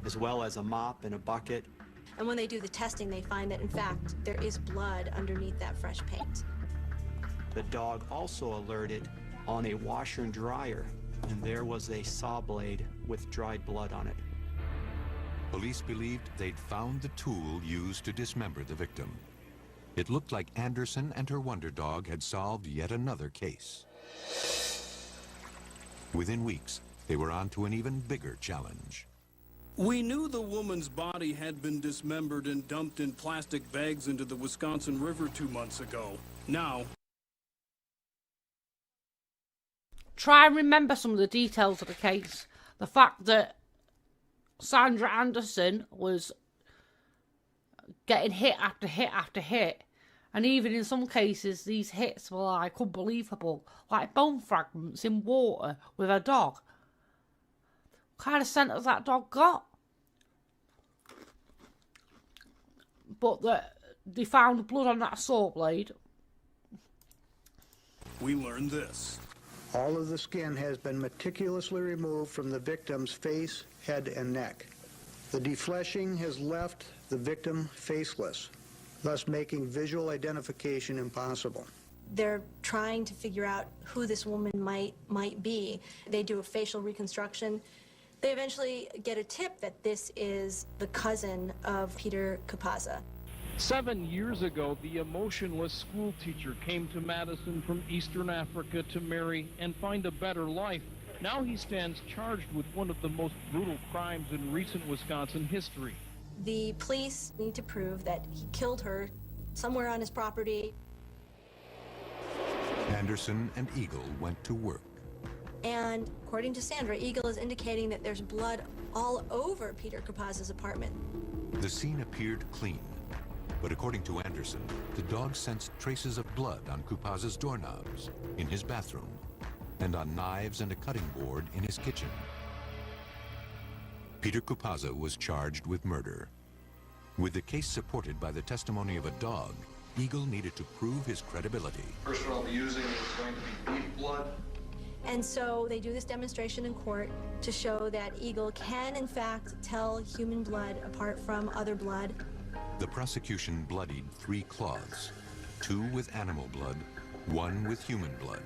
Speaker 12: as well as a mop and a bucket.
Speaker 3: And when they do the testing, they find that, in fact, there is blood underneath that fresh paint.
Speaker 12: The dog also alerted on a washer and dryer, and there was a saw blade with dried blood on it.
Speaker 4: Police believed they'd found the tool used to dismember the victim. It looked like Anderson and her wonder dog had solved yet another case. Within weeks, they were on to an even bigger challenge.
Speaker 10: We knew the woman's body had been dismembered and dumped in plastic bags into the Wisconsin River 2 months ago. Now,
Speaker 2: try and remember some of the details of the case. The fact that Sadnra Anderson was getting hit after hit after hit. And even in some cases, these hits were like unbelievable. Like bone fragments in water with a dog. What kind of scent has that dog got? But they found blood on that saw blade.
Speaker 10: we learned this.
Speaker 13: All of the skin has been meticulously removed from the victim's face, head, and neck. The defleshing has left the victim faceless, thus making visual identification impossible.
Speaker 3: They're trying to figure out who this woman might be. They do a facial reconstruction. They eventually get a tip that this is the cousin of Peter Kupaza.
Speaker 10: 7 years ago, the emotionless school teacher came to Madison from Eastern Africa to marry and find a better life. Now he stands charged with one of the most brutal crimes in recent Wisconsin history.
Speaker 3: The police need to prove that he killed her somewhere on his property.
Speaker 4: Anderson and Eagle went to work.
Speaker 3: And according to Sadnra, Eagle is indicating that there's blood all over Peter Kupaza's apartment.
Speaker 4: The scene appeared clean, but according to Anderson, the dog sensed traces of blood on Kupaza's doorknobs, in his bathroom, and on knives and a cutting board in his kitchen. Peter Kupaza was charged with murder. With the case supported by the testimony of a dog, Eagle needed to prove his credibility.
Speaker 14: First one I'll be using is going to be beef blood.
Speaker 3: And so they do this demonstration in court to show that Eagle can, in fact, tell human blood apart from other blood.
Speaker 4: The prosecution bloodied 3 cloths, 2 with animal blood, 1 with human blood.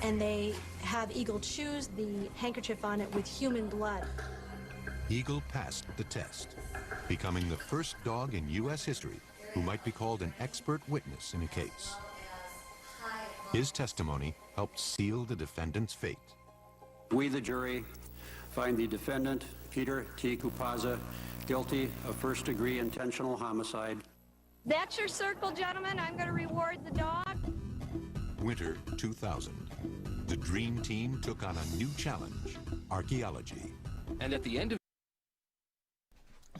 Speaker 3: And they have Eagle choose the handkerchief on it with human blood.
Speaker 4: Eagle passed the test, becoming the first dog in U.S. history who might be called an expert witness in a case. His testimony helped seal the defendant's fate.
Speaker 15: We, the jury, find the defendant, Peter T. Kupaza, guilty of first-degree intentional homicide.
Speaker 3: That's your circle, gentlemen. I'm going to reward the dog.
Speaker 4: Winter 2000. The Dream Team took on a new challenge, archaeology.
Speaker 16: And at the end of...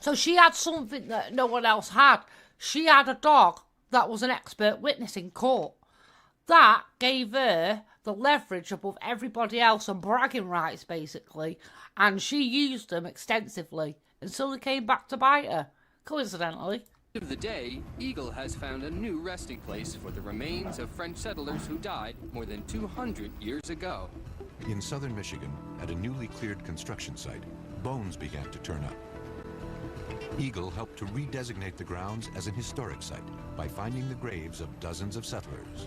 Speaker 2: So she had something that no one else had. She had a dog that was an expert witness in court. That gave her the leverage above everybody else and bragging rights, basically. And she used them extensively until it came back to bite her, coincidentally.
Speaker 16: Of the day, Eagle has found a new resting place for the remains of French settlers who died more than 200 years ago.
Speaker 4: In southern Michigan, at a newly cleared construction site, bones began to turn up. Eagle helped to redesignate the grounds as an historic site by finding the graves of dozens of settlers.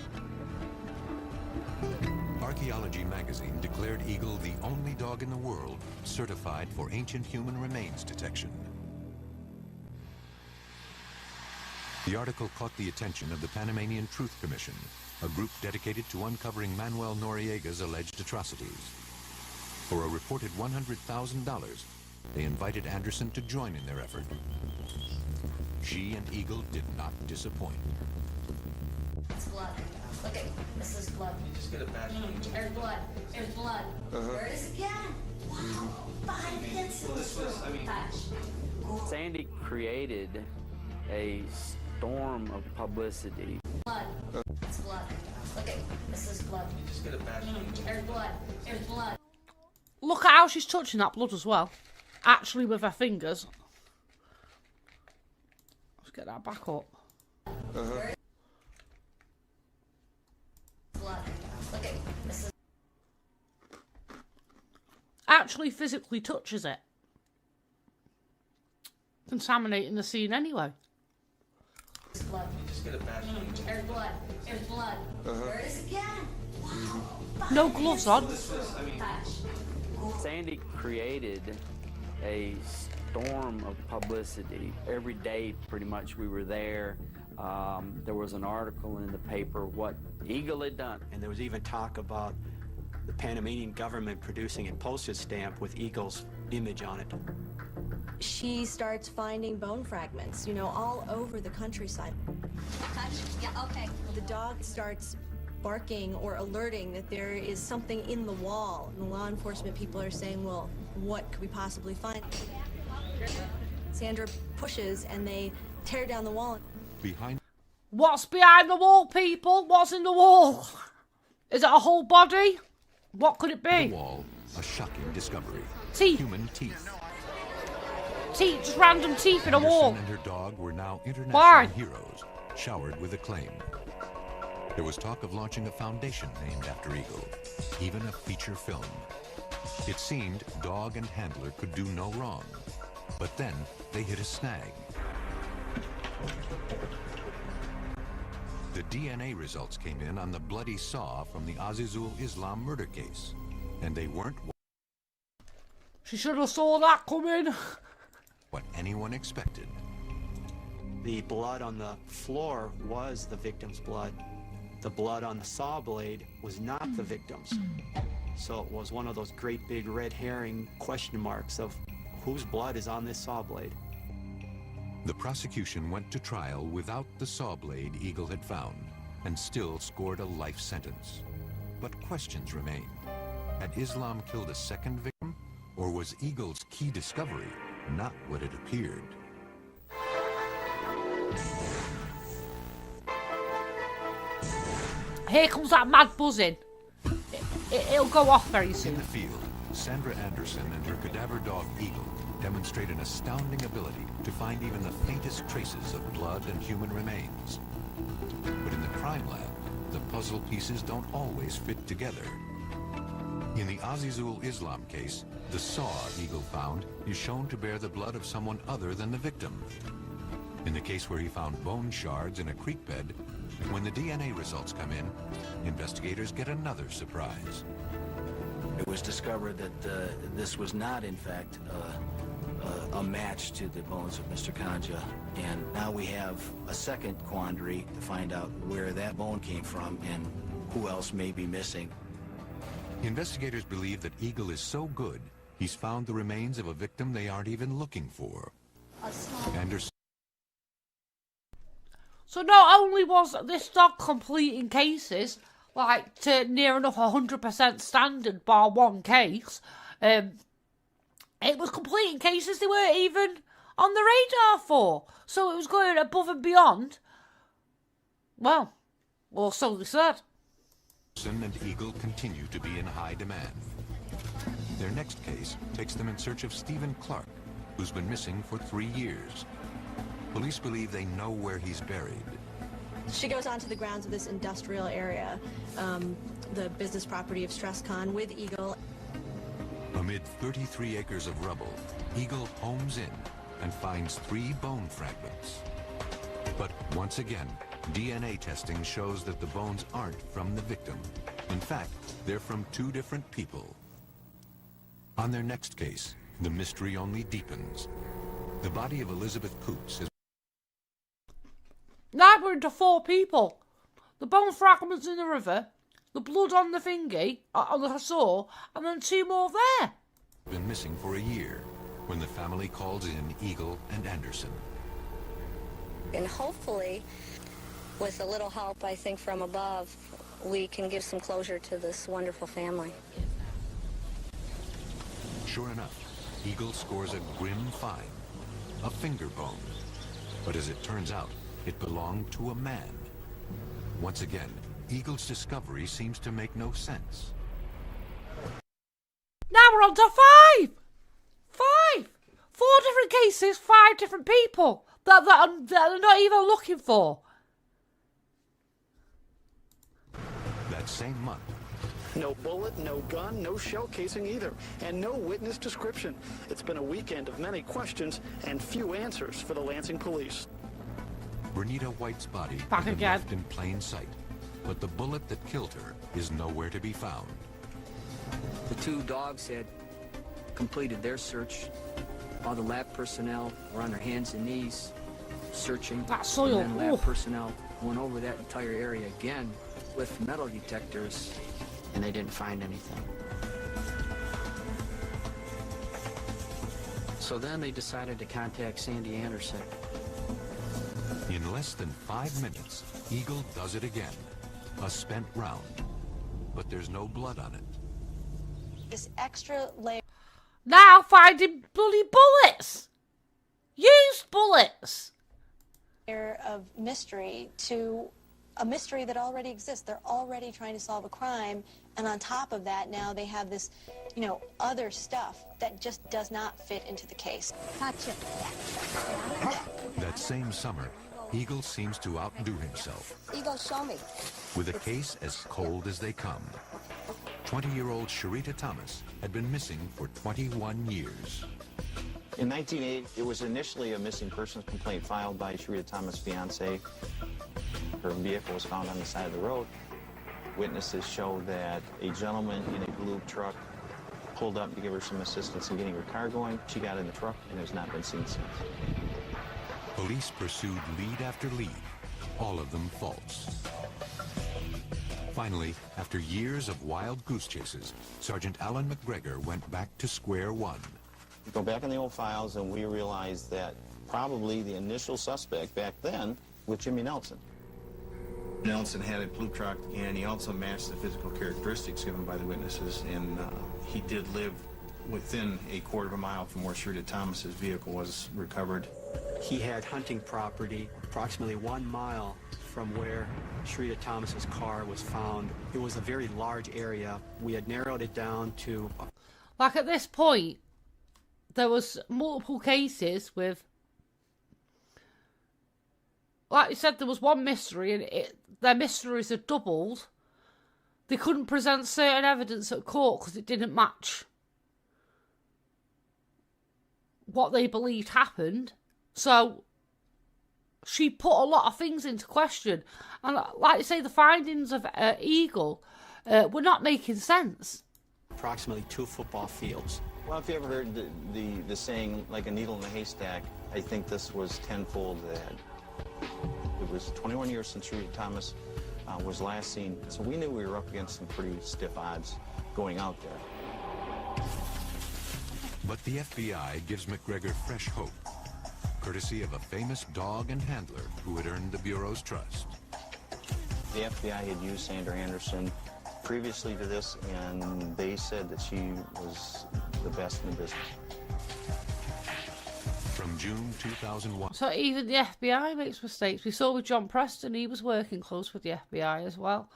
Speaker 4: Archaeology magazine declared Eagle the only dog in the world certified for ancient human remains detection. The article caught the attention of the Panamanian Truth Commission, a group dedicated to uncovering Manuel Noriega's alleged atrocities. For a reported $100,000, they invited Anderson to join in their effort. She and Eagle did not disappoint.
Speaker 8: It's blood. Look at this is blood.
Speaker 14: Just get a bad
Speaker 8: There's blood. There's blood. There it is again. Wow. 5 hits in this room. Touch.
Speaker 9: Sandy created a storm of publicity.
Speaker 8: Blood. It's blood. Look at this is blood.
Speaker 14: Just get a bad
Speaker 8: There's blood. There's blood.
Speaker 2: Look at how she's touching that blood as well. Actually with her fingers. Let's get that back up.
Speaker 8: Blood. Look at this is
Speaker 2: Actually physically touches it. Contaminating the scene anyway.
Speaker 8: blood.
Speaker 14: Just get a bad
Speaker 8: There's blood. There's blood. There it is again. Wow.
Speaker 2: No gloves on.
Speaker 8: Touch.
Speaker 9: Sandy created a storm of publicity. Every day, pretty much, we were there. There was an article in the paper what Eagle had done.
Speaker 12: And there was even talk about the Panamanian government producing a postage stamp with Eagle's image on it.
Speaker 3: She starts finding bone fragments, all over the countryside.
Speaker 8: Touch. Yeah, okay.
Speaker 3: The dog starts barking or alerting that there is something in the wall. And the law enforcement people are saying, well, what could we possibly find? Sandra pushes and they tear down the wall.
Speaker 4: Behind.
Speaker 2: What's behind the wall, people? What's in the wall? Is it a whole body? What could it be?
Speaker 4: The wall, a shocking discovery.
Speaker 2: Teeth.
Speaker 4: Human teeth.
Speaker 2: Teeth, just random teeth in a wall.
Speaker 4: Anderson and her dog were now international
Speaker 2: Why?
Speaker 4: heroes, showered with acclaim. There was talk of launching a foundation named after Eagle, even a feature film. It seemed dog and handler could do no wrong. But then they hit a snag. The DNA results came in on the bloody saw from the Azizul Islam murder case, and they weren't
Speaker 2: She should have saw that coming.
Speaker 4: what anyone expected.
Speaker 12: The blood on the floor was the victim's blood. The blood on the saw blade was not the victim's. So it was one of those great big red herring question marks of whose blood is on this saw blade.
Speaker 4: The prosecution went to trial without the saw blade Eagle had found, and still scored a life sentence. But questions remain. Had Islam killed a second victim, or was Eagle's key discovery not what it appeared?
Speaker 2: Here comes that mad buzzing. It'll go off very soon.
Speaker 4: In the field, Sadnra Anderson and her cadaver dog Eagle demonstrate an astounding ability to find even the faintest traces of blood and human remains. But in the crime lab, the puzzle pieces don't always fit together. In the Azizul Islam case, the saw Eagle found is shown to bear the blood of someone other than the victim. In the case where he found bone shards in a creek bed, when the DNA results come in, investigators get another surprise.
Speaker 7: It was discovered that this was not, in fact, a match to the bones of Mr. Kanja, and now we have a second quandary to find out where that bone came from and who else may be missing.
Speaker 4: Investigators believe that Eagle is so good, he's found the remains of a victim they aren't even looking for. Anderson.
Speaker 2: So not only was this dog completing cases, like to near enough 100% standard bar one case, it was completing cases they weren't even on the radar for. So it was going above and beyond. Well, or so they said.
Speaker 4: Anderson and Eagle continue to be in high demand. Their next case takes them in search of Stephen Clark, who's been missing for 3 years. Police believe they know where he's buried.
Speaker 3: She goes onto the grounds of this industrial area, the business property of Stresscon, with Eagle.
Speaker 4: Amid 33 acres of rubble, Eagle homes in and finds 3 bone fragments. But once again, DNA testing shows that the bones aren't from the victim. In fact, they're from 2 different people. On their next case, the mystery only deepens. The body of Elizabeth Coots is...
Speaker 2: Now we're into 4 people. The bone fragments in the river, the blood on the thingy, on the saw, and then 2 more there.
Speaker 4: Been missing for a year when the family calls in Eagle and Anderson.
Speaker 17: And hopefully, with a little help, I think, from above, we can give some closure to this wonderful family.
Speaker 4: Sure enough, Eagle scores a grim find, a finger bone. But as it turns out, it belonged to a man. Once again, Eagle's discovery seems to make no sense.
Speaker 2: Now we're on to 5! 5! 4 different cases, 5 different people that I'm not even looking for.
Speaker 4: That same month,
Speaker 18: no bullet, no gun, no shell casing either, and no witness description. It's been a weekend of many questions and few answers for the Lansing police.
Speaker 4: Bernita White's body
Speaker 2: Back
Speaker 4: had been
Speaker 2: again.
Speaker 4: left in plain sight, but the bullet that killed her is nowhere to be found.
Speaker 6: The 2 dogs had completed their search. All the lab personnel were on their hands and knees searching.
Speaker 2: That soil.
Speaker 6: And then lab
Speaker 2: Ooh.
Speaker 6: personnel went over that entire area again with metal detectors.
Speaker 12: And they didn't find anything.
Speaker 6: So then they decided to contact Sandy Anderson.
Speaker 4: In less than 5 minutes, Eagle does it again. A spent round. But there's no blood on it.
Speaker 3: This extra layer
Speaker 2: Now finding bloody bullets! Used bullets!
Speaker 3: of mystery to a mystery that already exists. They're already trying to solve a crime, and on top of that, now they have this, other stuff that just does not fit into the case.
Speaker 17: Gotcha.
Speaker 4: That same summer, Eagle seems to outdo himself.
Speaker 17: Eagle, show me.
Speaker 4: With a case as cold as they come. 20-year-old Sharita Thomas had been missing for 21 years.
Speaker 19: In 1980, it was initially a missing persons complaint filed by Sharita Thomas' fiance. Her vehicle was found on the side of the road. Witnesses show that a gentleman in a blue truck pulled up to give her some assistance in getting her car going. She got in the truck and has not been seen since.
Speaker 4: Police pursued lead after lead, all of them false. Finally, after years of wild goose chases, Sergeant Alan McGregor went back to square one.
Speaker 19: We go back in the old files and we realized that probably the initial suspect back then was Jimmy Nelson.
Speaker 20: Nelson had a blue truck, and he also matched the physical characteristics given by the witnesses, and he did live within a quarter of a mile from where Sharita Thomas's vehicle was recovered.
Speaker 12: He had hunting property approximately 1 mile from where Sharita Thomas's car was found. It was a very large area. We had narrowed it down to...
Speaker 2: Like at this point, there was multiple cases with... Like you said, there was one mystery, and their mysteries had doubled. They couldn't present certain evidence at court because it didn't match what they believed happened. So she put a lot of things into question. And like I say, the findings of Eagle were not making sense.
Speaker 12: Approximately 2 football fields.
Speaker 19: Well, if you ever heard the saying, like a needle in a haystack, I think this was tenfold that. It was 21 years since Sharita Thomas was last seen, so we knew we were up against some pretty stiff odds going out there.
Speaker 4: But the FBI gives McGregor fresh hope. courtesy of a famous dog and handler who had earned the Bureau's trust.
Speaker 19: The FBI had used Sadnra Anderson previously to this, and they said that she was the best in the business.
Speaker 4: From June 2001.
Speaker 2: So even the FBI makes mistakes. We saw with John Preston, he was working close with the FBI as well.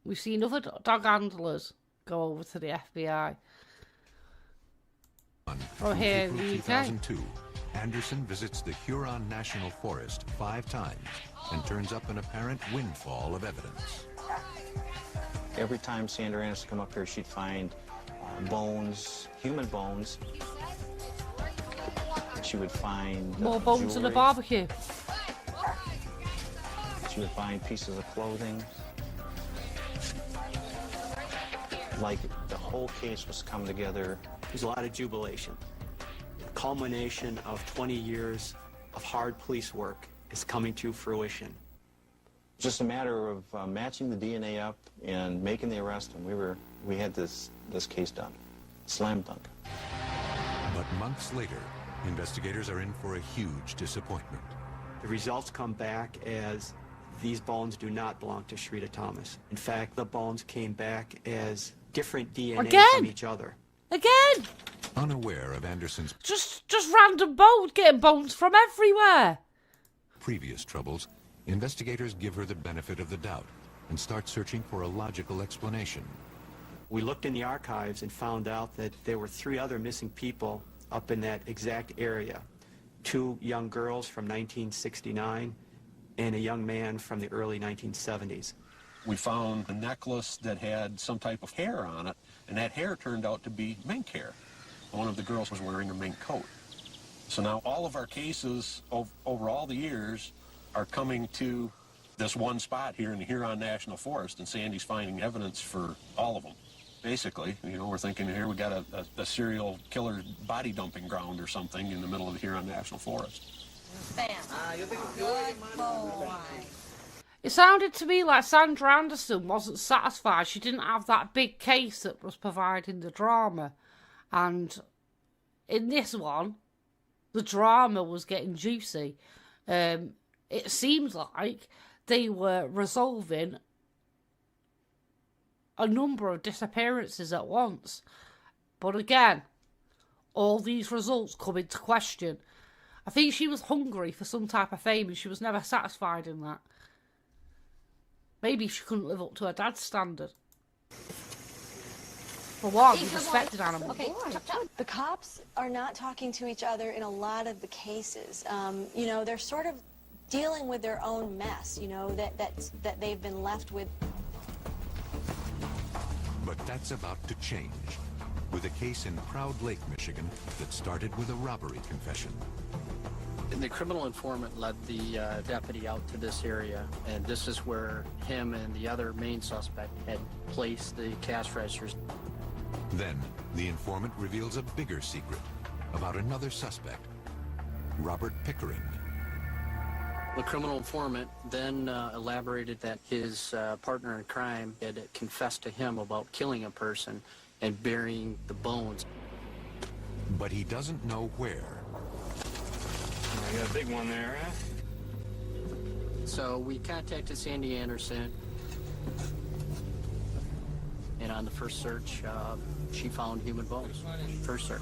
Speaker 2: We've seen other dog handlers go over to the FBI. Oh, here in the UK.
Speaker 4: 2002, Anderson visits the Huron National Forest 5 times and turns up an apparent windfall of evidence.
Speaker 19: Every time Sadnra Anderson come up here, she'd find bones, human bones. She would find
Speaker 2: more bones than a barbecue.
Speaker 19: She would find pieces of clothing. Like the whole case was come together.
Speaker 12: There's a lot of jubilation. The culmination of 20 years of hard police work is coming to fruition.
Speaker 19: Just a matter of matching the DNA up and making the arrest, and we had this case done. Slam dunk.
Speaker 4: But months later, investigators are in for a huge disappointment.
Speaker 12: The results come back as these bones do not belong to Shrita Thomas. In fact, the bones came back as different DNA from each other.
Speaker 2: Again!
Speaker 4: Unaware of Anderson's
Speaker 2: Just random bones, getting bones from everywhere.
Speaker 4: previous troubles, investigators give her the benefit of the doubt and start searching for a logical explanation.
Speaker 12: We looked in the archives and found out that there were 3 other missing people up in that exact area. 2 young girls from 1969 and a young man from the early 1970s.
Speaker 21: We found a necklace that had some type of hair on it, and that hair turned out to be mink hair. One of the girls was wearing a mink coat. So now all of our cases over all the years are coming to this one spot here in the Huron National Forest, and Sandy's finding evidence for all of them. Basically, you know, we're thinking here we got a serial killer body dumping ground or something in the middle of the Huron National Forest.
Speaker 8: Bam. Good boy.
Speaker 2: It sounded to me like Sadnra Anderson wasn't satisfied. She didn't have that big case that was providing the drama. And in this one, the drama was getting juicy. It seems like they were resolving a number of disappearances at once. But again, all these results come into question. I think she was hungry for some type of fame and she was never satisfied in that. Maybe she couldn't live up to her dad's standard. For one, he respected animals.
Speaker 3: Okay, the cops are not talking to each other in a lot of the cases. You know, they're sort of dealing with their own mess, you know, that they've been left with.
Speaker 4: But that's about to change, with a case in Proud Lake, Michigan, that started with a robbery confession.
Speaker 6: The criminal informant led the deputy out to this area, and this is where him and the other main suspect had placed the cash registers.
Speaker 4: Then, the informant reveals a bigger secret about another suspect, Robert Pickering.
Speaker 6: The criminal informant then elaborated that his partner in crime had confessed to him about killing a person and burying the bones.
Speaker 4: But he doesn't know where.
Speaker 15: I got a big one there, huh?
Speaker 6: So we contacted Sandy Anderson, and on the first search, she found human bones. First search.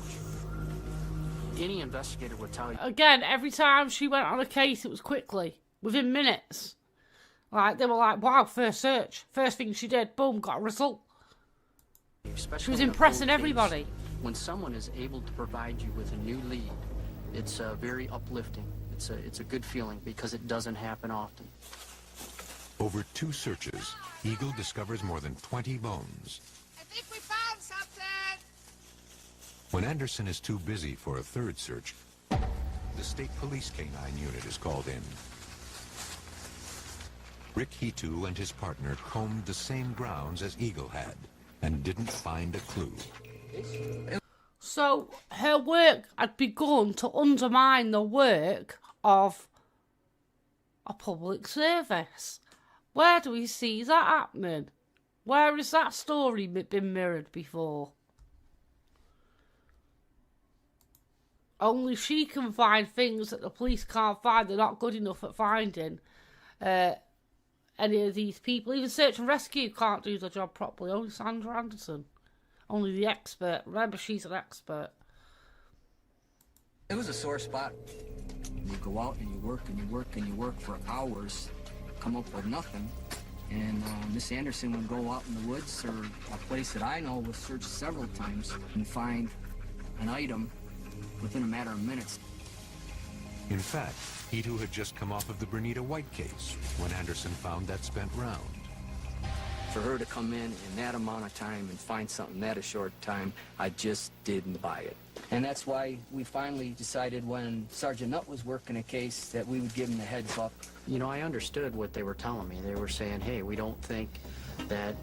Speaker 6: Any investigator would tell you.
Speaker 2: Again, every time she went on a case, it was quickly, within minutes. Like, they were like, wow, first search. First thing she did, boom, got a result.
Speaker 6: Especially
Speaker 2: she was
Speaker 6: in a
Speaker 2: impressing
Speaker 6: cold
Speaker 2: everybody.
Speaker 6: case, when someone is able to provide you with a new lead, it's very uplifting. It's a good feeling because it doesn't happen often.
Speaker 4: Over 2 searches, Eagle discovers more than 20 bones.
Speaker 8: I think we found something.
Speaker 4: When Anderson is too busy for a 3rd search, the state police canine unit is called in. Rick Hitu and his partner combed the same grounds as Eagle had and didn't find a clue.
Speaker 2: So her work had begun to undermine the work of a public service. Where do we see that happening? Where has that story been mirrored before? only she can find things that the police can't find. They're not good enough at finding any of these people. Even search and rescue can't do the job properly. Only Sadnra Anderson. Only the expert. Remember, she's an expert.
Speaker 1: It was a sore spot. You go out and you work and you work and you work for hours, come up with nothing. And Miss Anderson would go out in the woods or a place that I know was searched several times and find an item within a matter of minutes.
Speaker 4: In fact, he too had just come off of the Bernita White case when Anderson found that spent round.
Speaker 6: For her to come in that amount of time and find something that a short time, I just didn't buy it.
Speaker 1: And that's why we finally decided when Sergeant Nutt was working a case that we would give him the heads up.
Speaker 6: You know, I understood what they were telling me. They were saying, hey, we don't think that,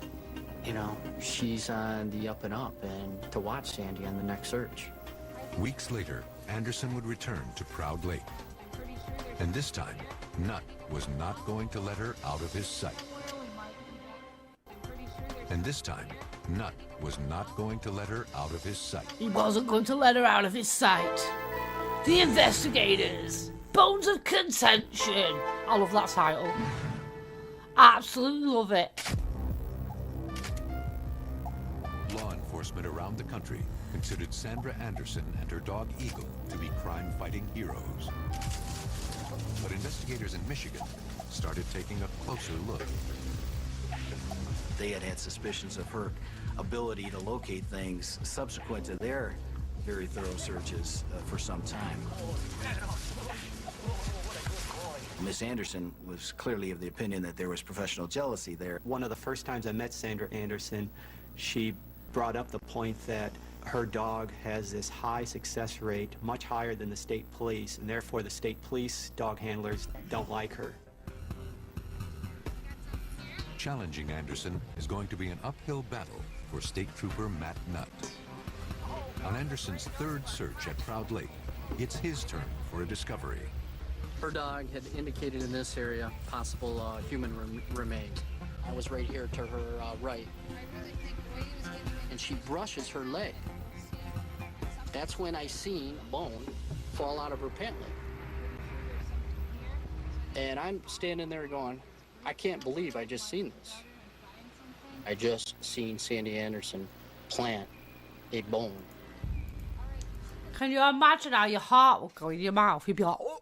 Speaker 6: you know, she's on the up and up, and to watch Sandy on the next search.
Speaker 4: Weeks later, Anderson would return to Proud Lake. And this time, Nutt was not going to let her out of his sight. And this time, Nutt was not going to let her out of his sight.
Speaker 2: He wasn't going to let her out of his sight. The investigators. Bones of contention. I love that title. Absolutely love it.
Speaker 4: Law enforcement around the country considered Sadnra Anderson and her dog Eagle to be crime-fighting heroes. But investigators in Michigan started taking a closer look.
Speaker 7: They had suspicions of her ability to locate things subsequent to their very thorough searches for some time. Miss Anderson was clearly of the opinion that there was professional jealousy there.
Speaker 12: One of the first times I met Sadnra Anderson, she brought up the point that her dog has this high success rate, much higher than the state police, and therefore the state police dog handlers don't like her.
Speaker 4: Challenging Anderson is going to be an uphill battle for State Trooper Matt Nutt. On Anderson's third search at Proud Lake, it's his turn for a discovery.
Speaker 6: Her dog had indicated in this area possible human remains. I was right here to her right, and she brushes her leg. That's when I seen a bone fall out of her pant leg. And I'm standing there going, I can't believe I just seen this. I just seen Sandy Anderson plant a bone.
Speaker 2: Can you imagine how your heart would go in your mouth? You'd be like, oh,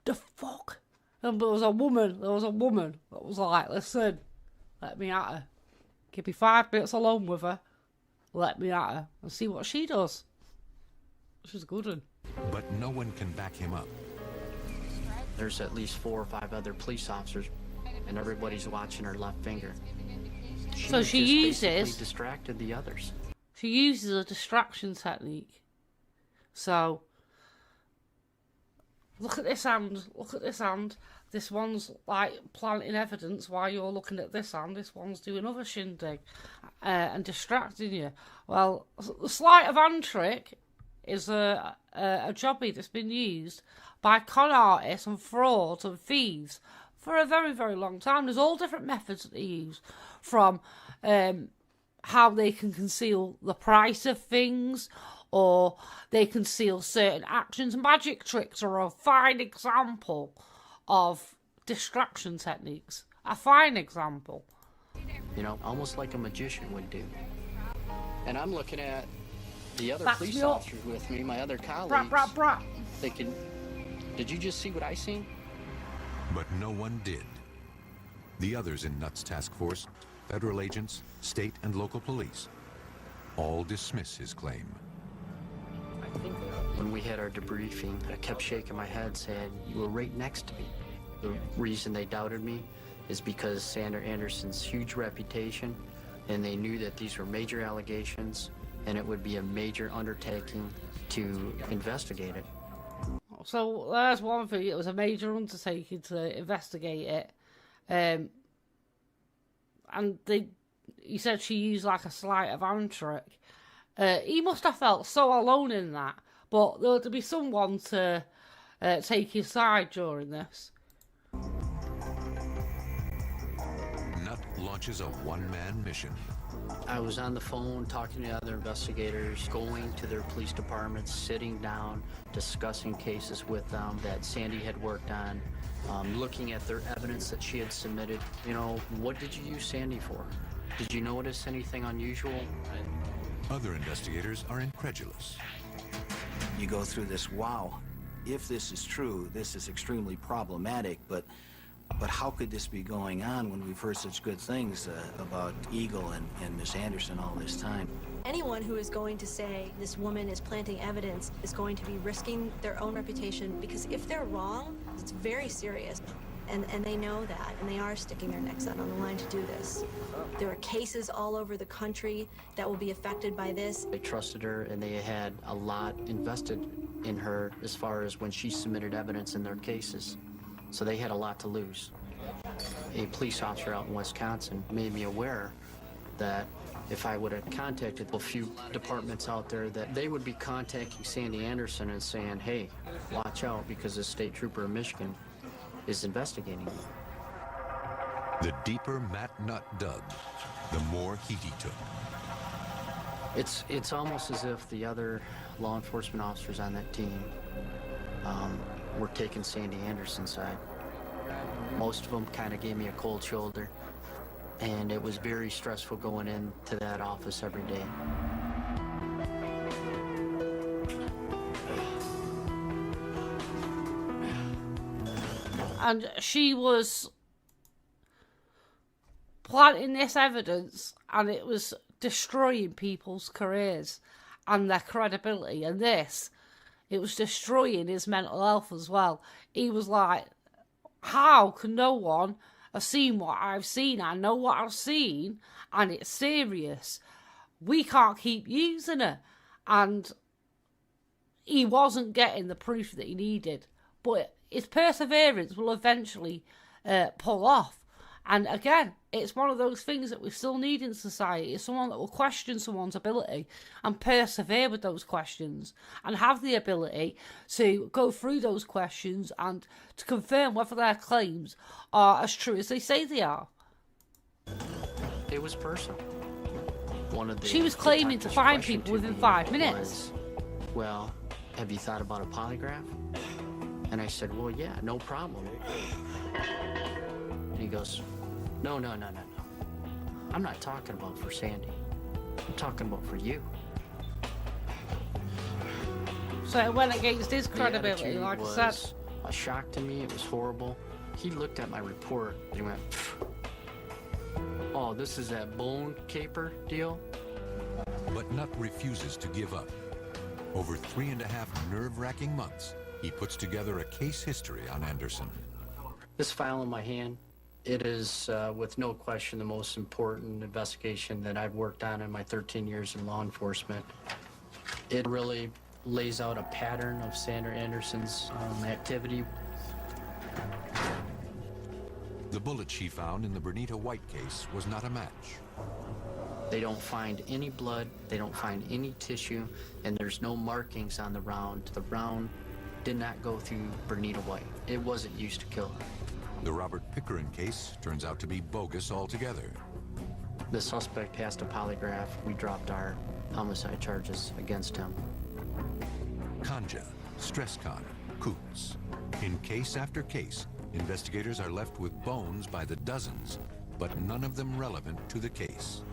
Speaker 2: the fuck? And there was a woman that was like, listen, let me at her. Give me 5 minutes alone with her. Let me at her and see what she does. She's a good one.
Speaker 4: But no one can back him up.
Speaker 6: There's at least 4 or 5 other police officers, and everybody's watching her left finger.
Speaker 2: So she uses
Speaker 6: distracted the others.
Speaker 2: She uses a distraction technique. So look at this hand. Look at this hand. This one's like planting evidence while you're looking at this hand. This one's doing other shindig and distracting you. Well, the sleight of hand trick is a jobby that's been used by con artists and frauds and thieves for a very, very long time. There's all different methods that they use, from how they can conceal the price of things, or they conceal certain actions. Magic tricks are a fine example of distraction techniques. A fine example.
Speaker 6: You know, almost like a magician would do. And I'm looking at the other
Speaker 2: Backs
Speaker 6: police
Speaker 2: me up.
Speaker 6: officers with me, my other colleagues,
Speaker 2: Brat, brat, brat.
Speaker 6: thinking, did you just see what I seen?
Speaker 4: But no one did. The others in Nutt's task force, federal agents, state and local police, all dismiss his claim.
Speaker 6: When we had our debriefing, I kept shaking my head saying, you were right next to me. The reason they doubted me is because Sadnra Anderson's huge reputation, and they knew that these were major allegations, and it would be a major undertaking to investigate it.
Speaker 2: So there's one thing. It was a major undertaking to investigate it. And he said she used like a sleight of hand trick. He must have felt so alone in that. But there would be someone to take his side during this.
Speaker 4: Nutt launches a one-man mission.
Speaker 6: I was on the phone talking to other investigators, going to their police departments, sitting down, discussing cases with them that Sandy had worked on, looking at their evidence that she had submitted. You know, what did you use Sandy for? Did you notice anything unusual?
Speaker 4: Other investigators are incredulous.
Speaker 7: You go through this, wow, if this is true, this is extremely problematic, but how could this be going on when we've heard such good things about Eagle and Miss Anderson all this time?
Speaker 3: Anyone who is going to say this woman is planting evidence is going to be risking their own reputation, because if they're wrong, it's very serious. And they know that, and they are sticking their necks out on the line to do this. There are cases all over the country that will be affected by this.
Speaker 6: They trusted her, and they had a lot invested in her as far as when she submitted evidence in their cases. So they had a lot to lose. A police officer out in Wisconsin made me aware that if I would have contacted a few departments out there, that they would be contacting Sandy Anderson and saying, hey, watch out, because this state trooper in Michigan is investigating you.
Speaker 4: The deeper Matt Nutt dug, the more heat he took.
Speaker 6: It's almost as if the other law enforcement officers on that team were taking Sandy Anderson's side. Most of them kind of gave me a cold shoulder, and it was very stressful going into that office every day.
Speaker 2: And she was planting this evidence, and it was destroying people's careers and their credibility. And this, it was destroying his mental health as well. He was like, how can no one have seen what I've seen? I know what I've seen, and it's serious. We can't keep using her. And he wasn't getting the proof that he needed. But his perseverance will eventually pull off. And again, it's one of those things that we still need in society. Is someone that will question someone's ability and persevere with those questions and have the ability to go through those questions and to confirm whether their claims are as true as they say they are.
Speaker 6: It was personal.
Speaker 2: She was claiming to find people within 5 minutes.
Speaker 6: Well, have you thought about a polygraph? And I said, well, yeah, no problem. And he goes, no. I'm not talking about for Sandy. I'm talking about for you.
Speaker 2: So it went against his credibility, like I said.
Speaker 6: It was a shock to me. It was horrible. He looked at my report and he went, oh, this is that bone caper deal?
Speaker 4: But Nutt refuses to give up. Over 3.5 nerve-wracking months, he puts together a case history on Anderson.
Speaker 6: This file in my hand, it is with no question the most important investigation that I've worked on in my 13 years in law enforcement. It really lays out a pattern of Sadnra Anderson's activity.
Speaker 4: The bullet she found in the Bernita White case was not a match.
Speaker 6: They don't find any blood, they don't find any tissue, and there's no markings on the round. The round did not go through Bernita White. It wasn't used to kill her.
Speaker 4: The Robert Pickering case turns out to be bogus altogether.
Speaker 6: The suspect passed a polygraph. We dropped our homicide charges against him.
Speaker 4: Kanja, Stresscon, Coots. In case after case, investigators are left with bones by the dozens, but none of them relevant to the case.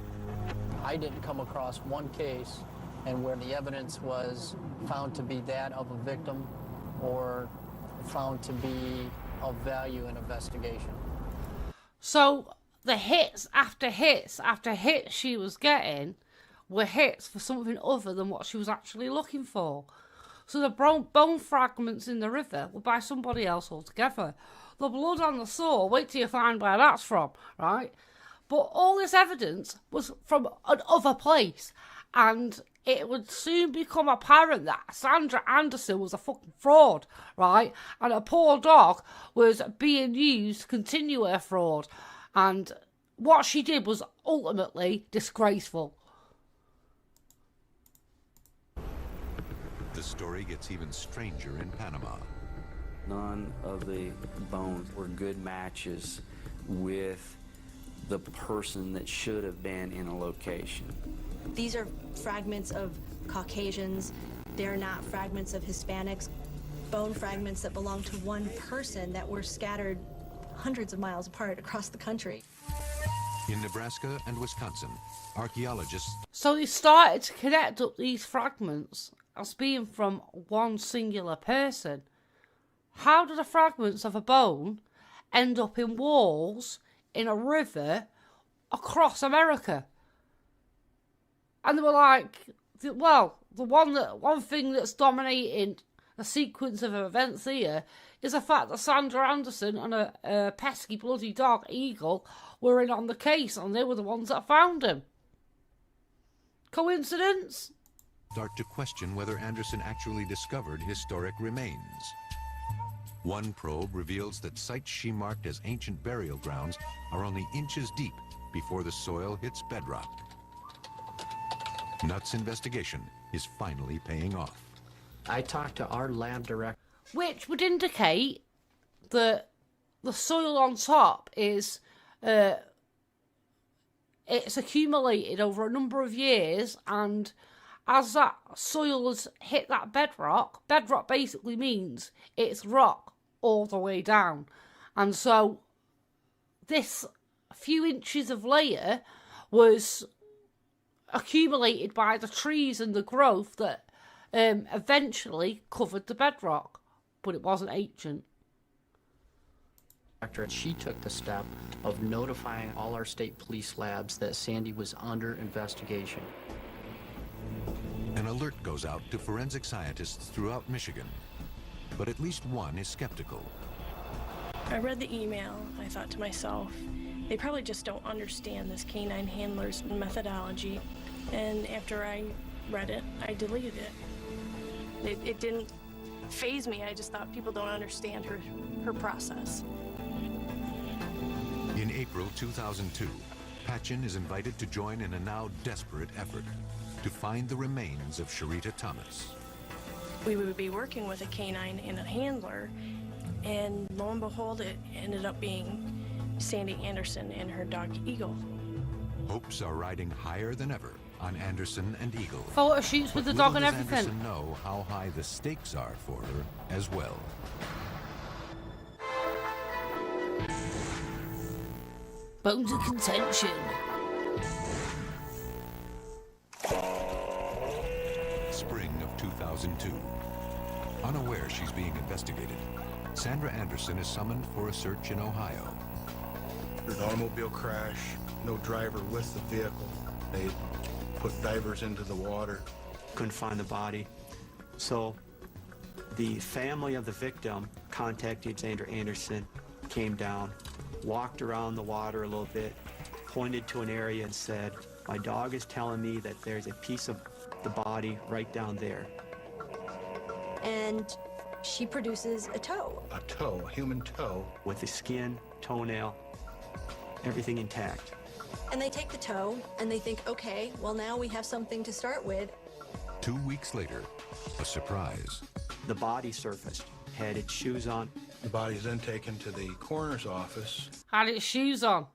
Speaker 6: I didn't come across one case and where the evidence was found to be that of a victim or found to be of value in investigation.
Speaker 2: So the hits after hits after hits she was getting were hits for something other than what she was actually looking for. So the bone fragments in the river were by somebody else altogether. The blood on the saw, wait till you find where that's from, right? But all this evidence was from another place, and it would soon become apparent that Sadnra Anderson was a fucking fraud, right? And a poor dog was being used to continue her fraud. And what she did was ultimately disgraceful.
Speaker 4: The story gets even stranger in Panama.
Speaker 9: None of the bones were good matches with the person that should have been in a location.
Speaker 3: These are fragments of Caucasians. They're not fragments of Hispanics. Bone fragments that belong to one person that were scattered hundreds of miles apart across the country.
Speaker 4: In Nebraska and Wisconsin, archaeologists...
Speaker 2: So they started to connect up these fragments as being from one singular person. How do the fragments of a bone end up in walls in a river across America? And they were like, well, the one thing that's dominating the sequence of events here is the fact that Sadnra Anderson and a pesky bloody dog, Eagle, were in on the case, and they were the ones that found him. Coincidence?
Speaker 4: Start to question whether Anderson actually discovered historic remains. One probe reveals that sites she marked as ancient burial grounds are only inches deep before the soil hits bedrock. Nutt's investigation is finally paying off.
Speaker 6: I talked to our lab director.
Speaker 2: Which would indicate that the soil on top is it's accumulated over a number of years, and as that soil has hit that bedrock basically means it's rock all the way down. And so this few inches of layer was accumulated by the trees and the growth that eventually covered the bedrock, but it wasn't ancient.
Speaker 6: She took the step of notifying all our state police labs that Sandy was under investigation.
Speaker 4: An alert goes out to forensic scientists throughout Michigan, but at least one is skeptical.
Speaker 11: I read the email. I thought to myself, they probably just don't understand this canine handler's methodology. And after I read it, I deleted it. It didn't faze me. I just thought people don't understand her process.
Speaker 4: In April 2002, Patchen is invited to join in a now desperate effort to find the remains of Sharita Thomas.
Speaker 11: We would be working with a canine and a handler, and lo and behold, it ended up being Sandy Anderson and her dog Eagle.
Speaker 4: Hopes are riding higher than ever on Anderson and Eagle.
Speaker 2: Photo shoots with the dog and everything.
Speaker 4: Anderson know how high the stakes are for her as well.
Speaker 2: Bones of contention.
Speaker 4: Spring of 2002. Unaware she's being investigated, Sadnra Anderson is summoned for a search in Ohio.
Speaker 14: There's an automobile crash, no driver with the vehicle. They put divers into the water.
Speaker 12: Couldn't find the body. So the family of the victim contacted Sadnra Anderson, came down, walked around the water a little bit, pointed to an area and said, "My dog is telling me that there's a piece of the body right down there."
Speaker 3: And she produces a toe.
Speaker 14: A toe, a human toe.
Speaker 12: With the skin, toenail, everything intact.
Speaker 3: And they take the toe and they think, okay, well now we have something to start with.
Speaker 4: 2 weeks later, a surprise.
Speaker 12: The body surfaced, had its shoes on.
Speaker 14: The body is then taken to the coroner's office.
Speaker 2: Had its shoes on.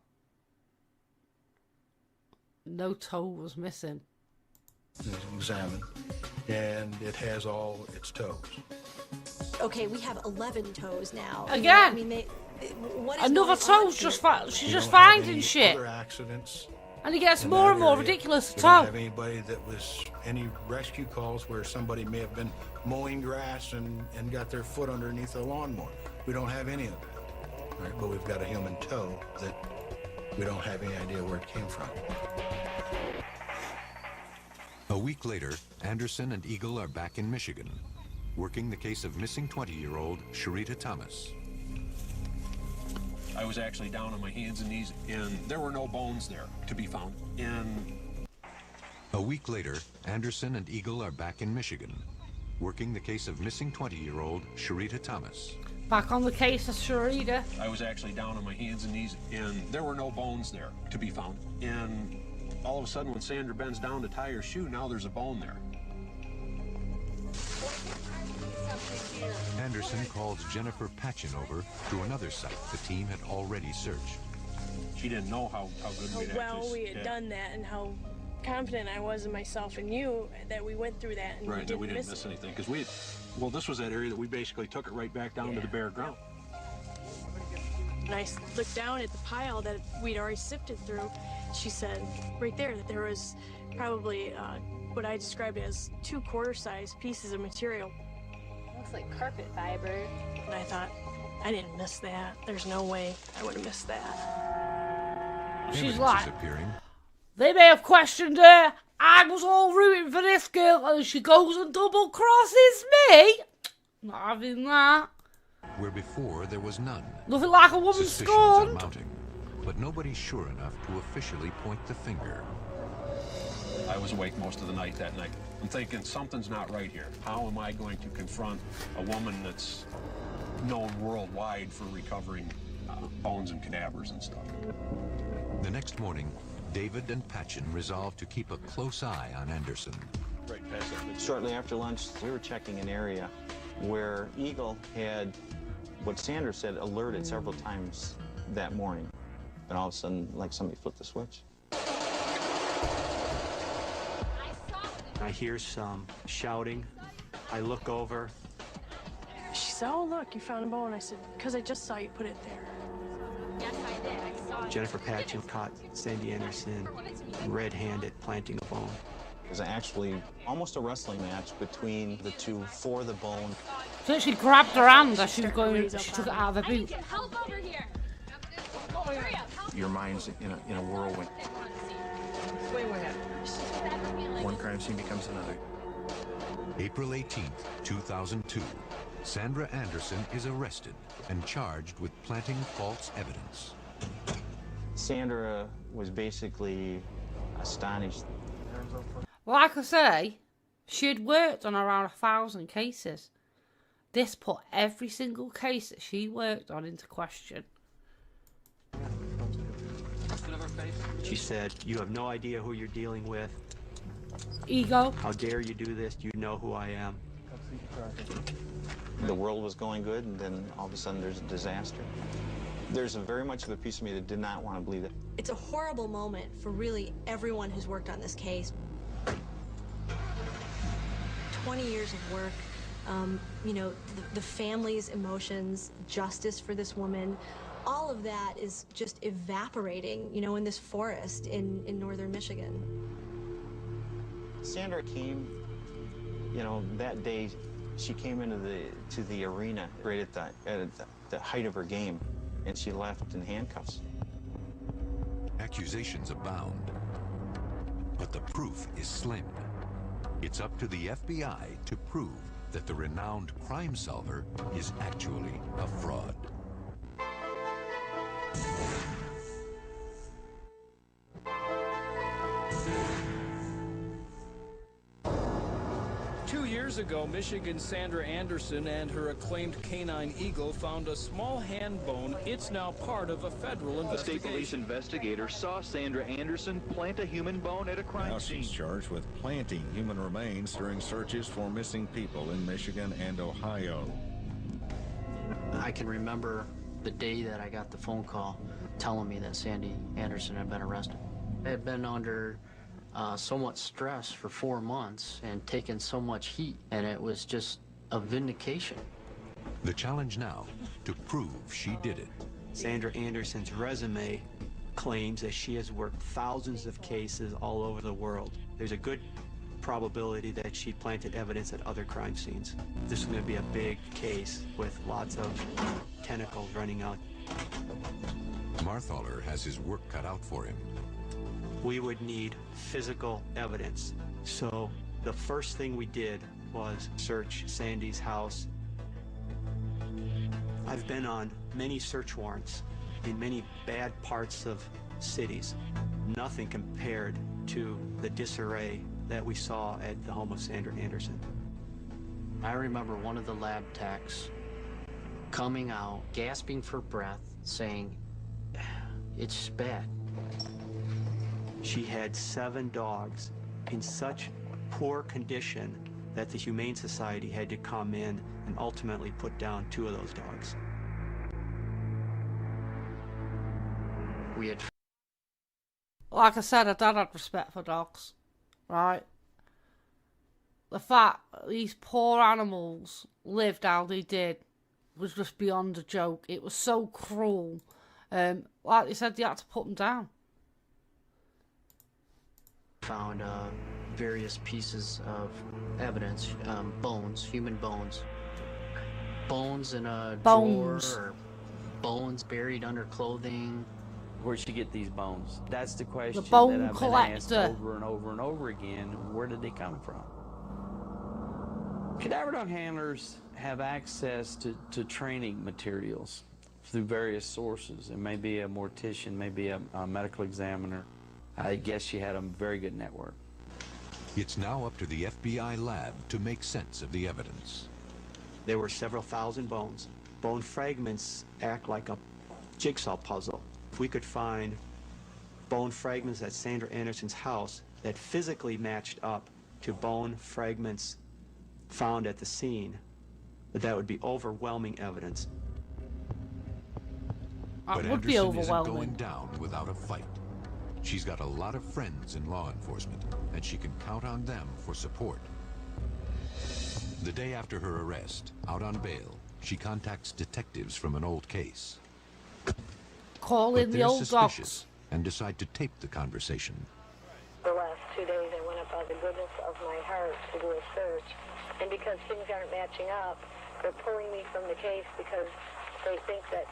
Speaker 2: No toe was missing.
Speaker 14: It was examined, and it has all its toes.
Speaker 3: Okay, we have 11 toes now.
Speaker 2: Again!
Speaker 3: I mean, what is
Speaker 2: another
Speaker 3: going on
Speaker 2: toe's
Speaker 3: here?
Speaker 2: she's just finding shit.
Speaker 14: Other accidents.
Speaker 2: And it gets more and more ridiculous.
Speaker 14: We don't have anybody that was any rescue calls where somebody may have been mowing grass and got their foot underneath a lawnmower. We don't have any of that. Right? But we've got a human toe that we don't have any idea where it came from.
Speaker 4: A week later, Anderson and Eagle are back in Michigan, working the case of missing 20-year-old Sharita Thomas.
Speaker 21: I was actually down on my hands and knees, and there were no bones there to be found. And
Speaker 4: a week later, Anderson and Eagle are back in Michigan, working the case of missing 20-year-old Sharita Thomas.
Speaker 2: Back on the case of Sharita.
Speaker 21: I was actually down on my hands and knees, and there were no bones there to be found. And all of a sudden, when Sadnra bends down to tie her shoe, now there's a bone there.
Speaker 4: Anderson calls Jennifer Patchen over to another site the team had already searched.
Speaker 21: She didn't know how good we'd
Speaker 11: well we had done that and how confident I was in myself and you that we went through that and
Speaker 21: right, that we didn't miss anything. Because this was that area that we basically took it right back down to the bare ground.
Speaker 11: And I looked down at the pile that we'd already sifted through. She said right there that there was probably what I described as 2 quarter-size pieces of material.
Speaker 8: Looks like carpet fiber.
Speaker 11: And I thought, I didn't miss that. There's no way I would have missed that.
Speaker 2: She's like, they may have questioned her. I was all rooting for this girl, and she goes and double crosses me. Not having that.
Speaker 4: Where before there was none.
Speaker 2: Nothing like a woman
Speaker 4: Suspicions are
Speaker 2: scorned.
Speaker 4: mounting, but nobody's sure enough to officially point the finger.
Speaker 21: I was awake most of the night that night. I'm thinking something's not right here. How am I going to confront a woman that's known worldwide for recovering bones and cadavers and stuff?
Speaker 4: The next morning, David and Patchen resolved to keep a close eye on Anderson.
Speaker 19: Shortly after lunch, we were checking an area where Eagle had, what Sandra said, alerted several times that morning. And all of a sudden, like somebody flipped the switch.
Speaker 12: I hear some shouting. I look over.
Speaker 11: She said, oh, look, you found a bone. I said, because I just saw you put it there.
Speaker 8: Yes, I did. I saw it.
Speaker 12: Jennifer Patchen caught Sandy Anderson red-handed planting a bone.
Speaker 19: It was actually almost a wrestling match between the two for the bone.
Speaker 2: So she grabbed her hand as she was going, she took it out of her boot.
Speaker 8: Help over here. Hurry up. Help.
Speaker 5: Your mind's in a whirlwind.
Speaker 11: Wait, what happened?
Speaker 5: One crime scene becomes another.
Speaker 4: April 18th, 2002. Sandra Anderson is arrested and charged with planting false evidence.
Speaker 19: Sandra was basically astonished.
Speaker 2: Like I say, she had worked on around 1,000 cases. This put every single case that she worked on into question.
Speaker 12: She said, you have no idea who you're dealing with.
Speaker 2: Ego.
Speaker 12: How dare you do this? You know who I am.
Speaker 19: The world was going good, and then all of a sudden there's a disaster. There's very much of a piece of me that did not want to believe it.
Speaker 3: It's a horrible moment for really everyone who's worked on this case. 20 years of work, you know, the family's emotions, justice for this woman, all of that is just evaporating, you know, in this forest in northern Michigan.
Speaker 19: Sandra came, you know, that day. She came into the arena right at the height of her game, and she left in handcuffs.
Speaker 4: Accusations abound, but the proof is slim. It's up to the FBI to prove that the renowned crime solver is actually a fraud.
Speaker 10: Years ago, Michigan's Sandra Anderson and her acclaimed canine Eagle found a small hand bone. It's now part of a federal investigation.
Speaker 22: A state police investigator saw Sandra Anderson plant a human bone at a crime scene.
Speaker 23: She's charged with planting human remains during searches for missing people in Michigan and Ohio.
Speaker 6: I can remember the day that I got the phone call telling me that Sandy Anderson had been arrested. I had been under so much stress for 4 months and taken so much heat, and it was just a vindication.
Speaker 4: The challenge now, to prove she did it.
Speaker 12: Sandra Anderson's resume claims that she has worked thousands of cases all over the world. There's a good probability that she planted evidence at other crime scenes. This is going to be a big case with lots of tentacles running out.
Speaker 4: Marthaler has his work cut out for him.
Speaker 12: We would need physical evidence. So the first thing we did was search Sandy's house. I've been on many search warrants in many bad parts of cities. Nothing compared to the disarray that we saw at the home of Sandra Anderson.
Speaker 6: I remember one of the lab techs coming out, gasping for breath, saying, "It's bad."
Speaker 12: She had 7 dogs in such poor condition that the Humane Society had to come in and ultimately put down 2 of those dogs.
Speaker 6: We had...
Speaker 2: Like I said, her dad had respect for dogs, right? The fact that these poor animals lived how they did was just beyond a joke. It was so cruel. Like they said, they had to put them down.
Speaker 6: Found various pieces of evidence, bones, human bones. Bones in a drawer, or bones buried under clothing.
Speaker 9: Where'd she get these bones? That's the question
Speaker 2: bone
Speaker 9: that I've been asked
Speaker 2: collector.
Speaker 9: over and over and over again. Where did they come from? Cadaver dog handlers have access to training materials through various sources. It may be a mortician, maybe a medical examiner. I guess she had a very good network.
Speaker 4: It's now up to the FBI lab to make sense of the evidence.
Speaker 12: There were several thousand bones. Bone fragments act like a jigsaw puzzle. If we could find bone fragments at Sadnra Anderson's house that physically matched up to bone fragments found at the scene, that would be overwhelming evidence.
Speaker 4: But
Speaker 2: That would be
Speaker 4: Anderson isn't
Speaker 2: overwhelming.
Speaker 4: going down without a fight. She's got a lot of friends in law enforcement, and she can count on them for support. The day after her arrest, out on bail, she contacts detectives from an old case.
Speaker 2: Call
Speaker 4: But
Speaker 2: in the
Speaker 4: they're
Speaker 2: old
Speaker 4: suspicious
Speaker 2: dogs.
Speaker 4: and decide to tape the conversation.
Speaker 17: The last 2 days I went up out of the goodness of my heart to do a search. And because things aren't matching up, they're pulling me from the case because they think that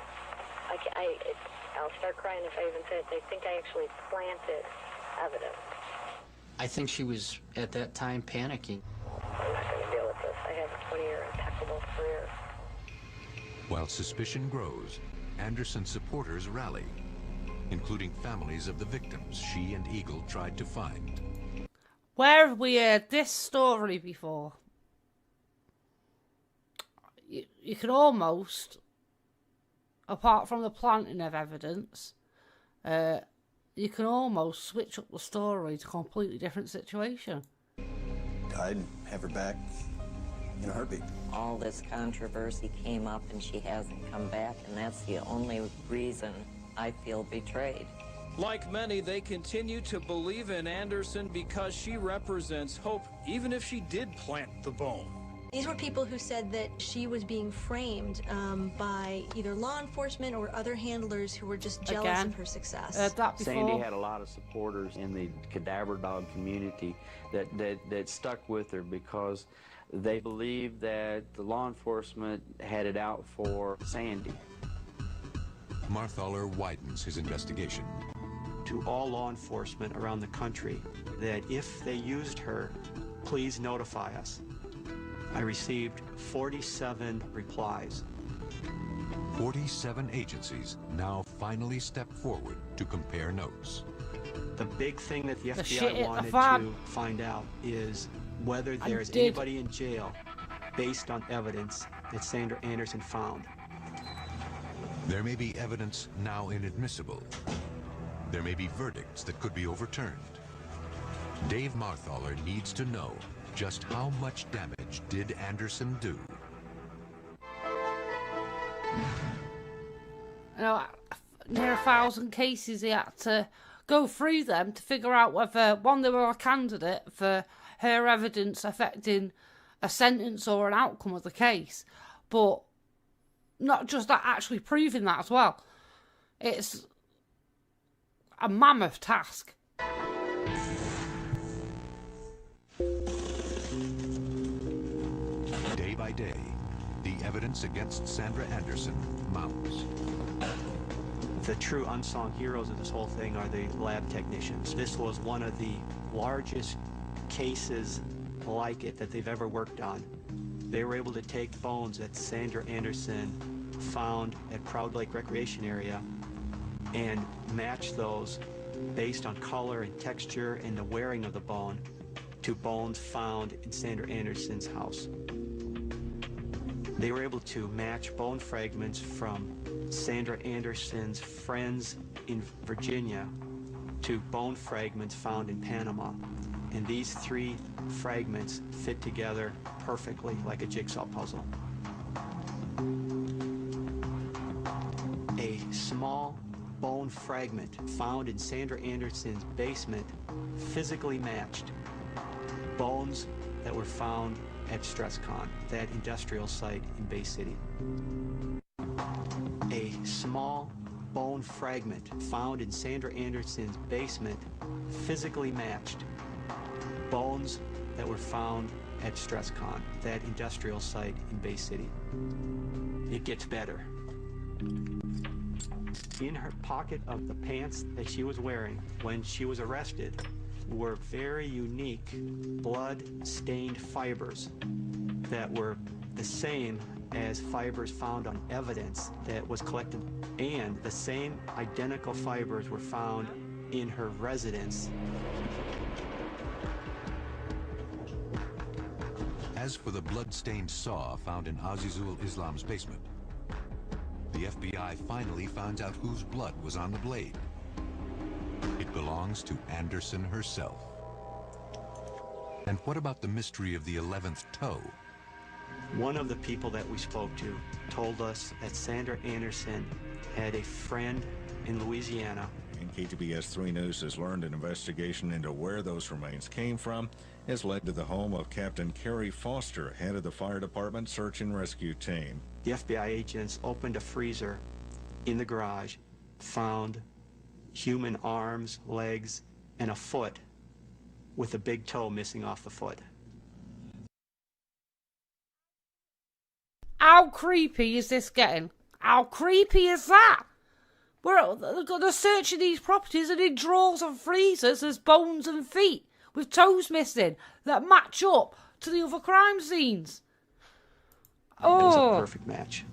Speaker 17: I'll start crying if I even say it. They think I actually planted evidence.
Speaker 6: I think she was, at that time, panicking.
Speaker 17: I'm not going to deal with this. I have a 20-year impeccable career.
Speaker 4: While suspicion grows, Anderson's supporters rally, including families of the victims she and Eagle tried to find.
Speaker 2: Where have we heard this story before? You can almost, apart from the planting of evidence, you can almost switch up the story to a completely different situation.
Speaker 13: I'd have her back in a heartbeat.
Speaker 16: All this controversy came up and she hasn't come back, and that's the only reason I feel betrayed.
Speaker 18: Like many, they continue to believe in Anderson because she represents hope, even if she did plant the bone.
Speaker 3: These were people who said that she was being framed by either law enforcement or other handlers who were just jealous of her success.
Speaker 9: Sandy had a lot of supporters in the cadaver dog community that stuck with her because they believed that the law enforcement had it out for Sandy.
Speaker 4: Marthaler widens his investigation.
Speaker 12: To all law enforcement around the country, that if they used her, please notify us. I received 47 replies.
Speaker 4: 47 agencies now finally step forward to compare notes.
Speaker 12: The big thing that the
Speaker 2: shit hit
Speaker 12: FBI
Speaker 2: the
Speaker 12: wanted
Speaker 2: fan.
Speaker 12: to find out is whether
Speaker 2: I
Speaker 12: there's
Speaker 2: did.
Speaker 12: anybody in jail based on evidence that Sadnra Anderson found.
Speaker 4: There may be evidence now inadmissible. There may be verdicts that could be overturned. Dave Marthaler needs to know just how much damage did Anderson do.
Speaker 2: You know, near 1,000 cases, he had to go through them to figure out whether, one, they were a candidate for her evidence affecting a sentence or an outcome of the case, but not just that, actually proving that as well. It's a mammoth task.
Speaker 4: Day by day, the evidence against Sadnra Anderson mounts.
Speaker 12: The true unsung heroes of this whole thing are the lab technicians. This was one of the largest cases like it that they've ever worked on. They were able to take bones that Sadnra Anderson found at Proud Lake Recreation Area and match those based on color and texture and the wearing of the bone to bones found in Sadnra Anderson's house. They were able to match bone fragments from Sadnra Anderson's friends in Virginia to bone fragments found in Panama. And these three fragments fit together perfectly like a jigsaw puzzle. A small bone fragment found in Sandra Anderson's basement physically matched bones that were found at Stresscon, that industrial site in Bay City. A small bone fragment found in Sandra Anderson's basement physically matched bones that were found at Stresscon, that industrial site in Bay City. It gets better. In her pocket of the pants that she was wearing when she was arrested were very unique blood-stained fibers that were the same as fibers found on evidence that was collected, and the same identical fibers were found in her residence.
Speaker 4: As for the blood-stained saw found in Azizul Islam's basement, the FBI finally finds out whose blood was on the blade. It belongs to Anderson herself. And what about the mystery of the 11th toe?
Speaker 12: One of the people that we spoke to told us that Sandra Anderson had a friend in Louisiana.
Speaker 23: And KTBS 3 News has learned an investigation into where those remains came from has led to the home of Captain Kerry Foster, head of the fire department search and rescue team.
Speaker 12: The FBI agents opened a freezer in the garage, found human arms, legs, and a foot with a big toe missing off the foot.
Speaker 2: How creepy is this getting? How creepy is that? They're searching these properties, and in drawers and freezers there's bones and feet with toes missing that match up to the other crime scenes.
Speaker 12: It was a perfect match.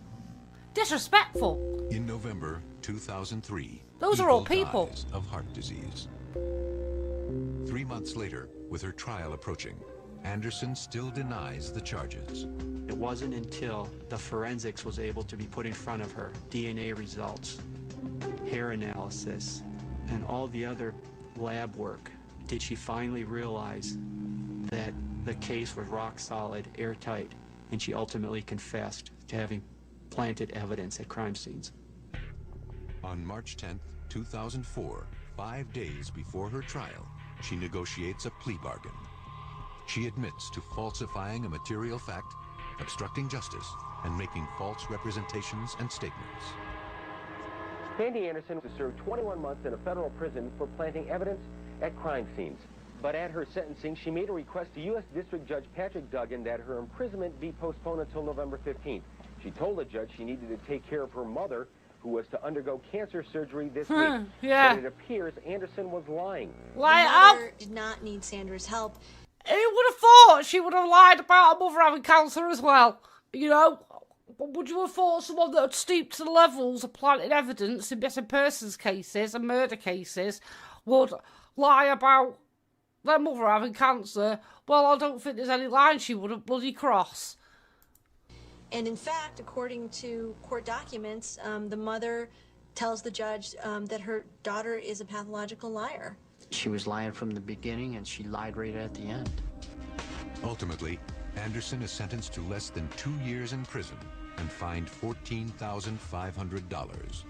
Speaker 2: Disrespectful.
Speaker 4: In November 2003,
Speaker 2: those are all people
Speaker 4: dies of heart disease. 3 months later, with her trial approaching, Anderson still denies the charges.
Speaker 12: It wasn't until the forensics was able to be put in front of her, DNA results, hair analysis, and all the other lab work, did she finally realize that the case was rock solid, airtight, and she ultimately confessed to having planted evidence at crime scenes.
Speaker 4: On March 10th, 2004, 5 days before her trial, she negotiates a plea bargain. She admits to falsifying a material fact, obstructing justice, and making false representations and statements.
Speaker 1: Sandy Anderson was served 21 months in a federal prison for planting evidence at crime scenes. But at her sentencing, she made a request to U.S. District Judge Patrick Duggan that her imprisonment be postponed until November 15th. She told the judge she needed to take care of her mother, who was to undergo cancer surgery this week.
Speaker 2: Yeah.
Speaker 1: But it appears Anderson was lying.
Speaker 3: The mother did not need Sandra's help.
Speaker 2: Who would have thought she would have lied about her mother having cancer as well? You know, would you have thought someone that had stooped to the levels of planting evidence in missing persons cases and murder cases would lie about their mother having cancer? Well, I don't think there's any line she would have bloody cross.
Speaker 3: And in fact, according to court documents, the mother tells the judge that her daughter is a pathological liar.
Speaker 6: She was lying from the beginning, and she lied right at the end.
Speaker 4: Ultimately, Anderson is sentenced to less than 2 years in prison and fined $14,500.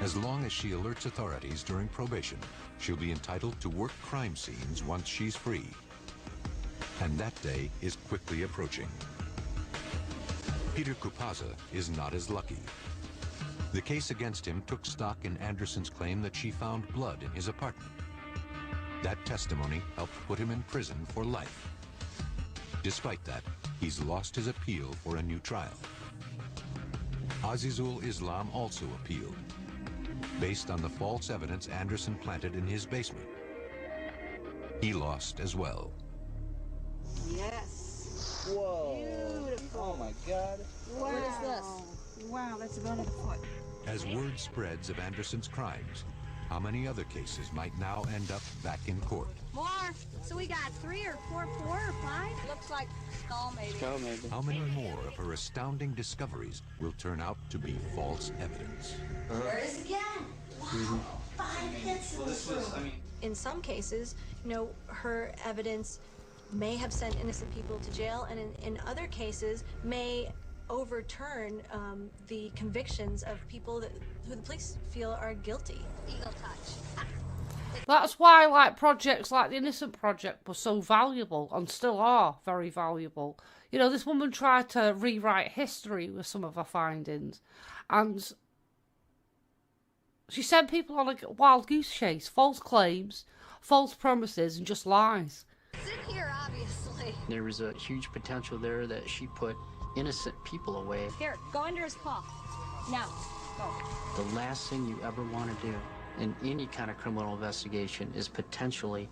Speaker 4: As long as she alerts authorities during probation, she'll be entitled to work crime scenes once she's free. And that day is quickly approaching. Peter Kupaza is not as lucky. The case against him took stock in Anderson's claim that she found blood in his apartment. That testimony helped put him in prison for life. Despite that, he's lost his appeal for a new trial. Azizul Islam also appealed, based on the false evidence Anderson planted in his basement. He lost as well.
Speaker 8: Yes.
Speaker 15: Whoa.
Speaker 8: Beautiful.
Speaker 15: Oh my God.
Speaker 8: Wow. What is this? Wow, that's a bone of the foot.
Speaker 4: As word spreads of Anderson's crimes, how many other cases might now end up back in court?
Speaker 8: More. So we got 3 or 4 or 5. Looks like skull maybe.
Speaker 15: Skull maybe.
Speaker 4: How many more of her astounding discoveries will turn out to be false evidence?
Speaker 8: There it is again. Wow. 5 hits in this room.
Speaker 3: In some cases, her evidence may have sent innocent people to jail, and in other cases may overturn the convictions of people who the police feel are guilty.
Speaker 8: Eagle touch.
Speaker 2: That's why, like, projects like the Innocent Project were so valuable, and still are very valuable. You know, this woman tried to rewrite history with some of her findings, and she sent people on a wild goose chase, false claims, false promises, and just lies.
Speaker 8: It's in here, obviously.
Speaker 6: There was a huge potential there that she put innocent people away.
Speaker 8: Here, go under his paw. Now, go.
Speaker 6: The last thing you ever want to do in any kind of criminal investigation is potentially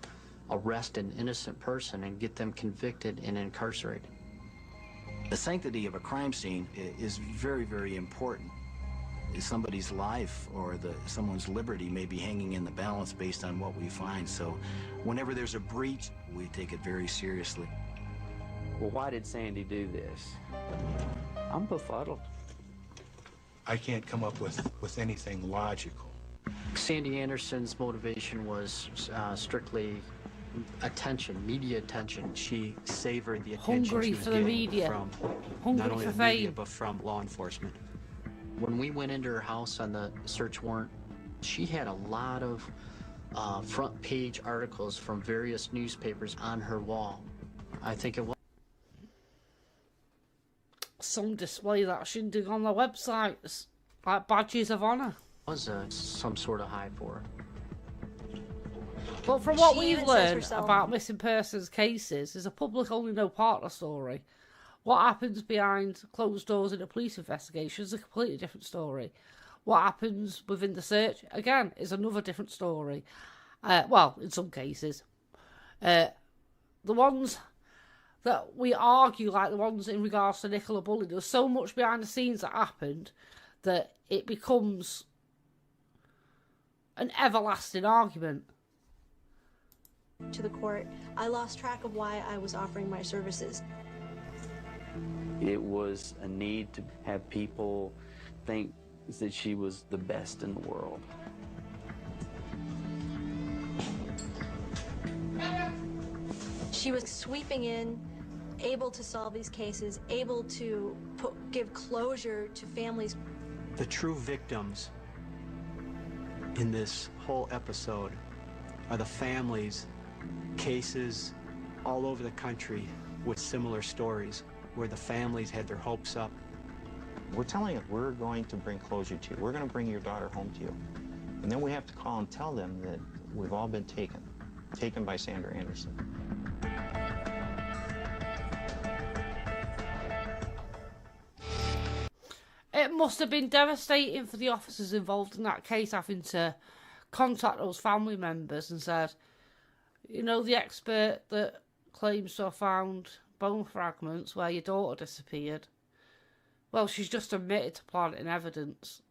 Speaker 6: arrest an innocent person and get them convicted and incarcerated.
Speaker 7: The sanctity of a crime scene is very, very important. Somebody's life or someone's liberty may be hanging in the balance based on what we find. So whenever there's a breach, we take it very seriously.
Speaker 9: Well, why did Sandy do this? I'm befuddled.
Speaker 14: I can't come up with anything logical.
Speaker 6: Sandy Anderson's motivation was strictly attention, media attention.
Speaker 12: She savored the attention
Speaker 2: Hungry
Speaker 12: she was
Speaker 2: for the
Speaker 12: getting
Speaker 2: media.
Speaker 12: from
Speaker 2: Hungry
Speaker 12: not only
Speaker 2: for
Speaker 12: the media,
Speaker 2: fame.
Speaker 12: but from law enforcement.
Speaker 6: When we went into her house on the search warrant, she had a lot of front page articles from various newspapers on her wall. I think it was
Speaker 2: some display that shindig on their websites, like badges of honour.
Speaker 6: Some sort of high for her.
Speaker 2: But from what
Speaker 3: She
Speaker 2: we've
Speaker 3: even says
Speaker 2: learned
Speaker 3: herself-
Speaker 2: about missing persons cases, is the public only know part of the story. What happens behind closed doors in a police investigation is a completely different story. What happens within the search, again, is another different story. Well, in some cases. The ones that we argue, like the ones in regards to Nicola Bulley, there's so much behind the scenes that happened that it becomes an everlasting argument.
Speaker 3: To the court, I lost track of why I was offering my services.
Speaker 9: It was a need to have people think that she was the best in the world.
Speaker 3: She was sweeping in, able to solve these cases, able to give closure to families.
Speaker 12: The true victims in this whole episode are the families, cases all over the country with similar stories where the families had their hopes up.
Speaker 19: We're telling them we're going to bring closure to you. We're going to bring your daughter home to you. And then we have to call and tell them that we've all been taken by Sadnra Anderson.
Speaker 2: It must have been devastating for the officers involved in that case, having to contact those family members and said, you know, the expert that claims to have found bone fragments where your daughter disappeared, well, she's just admitted to planting evidence.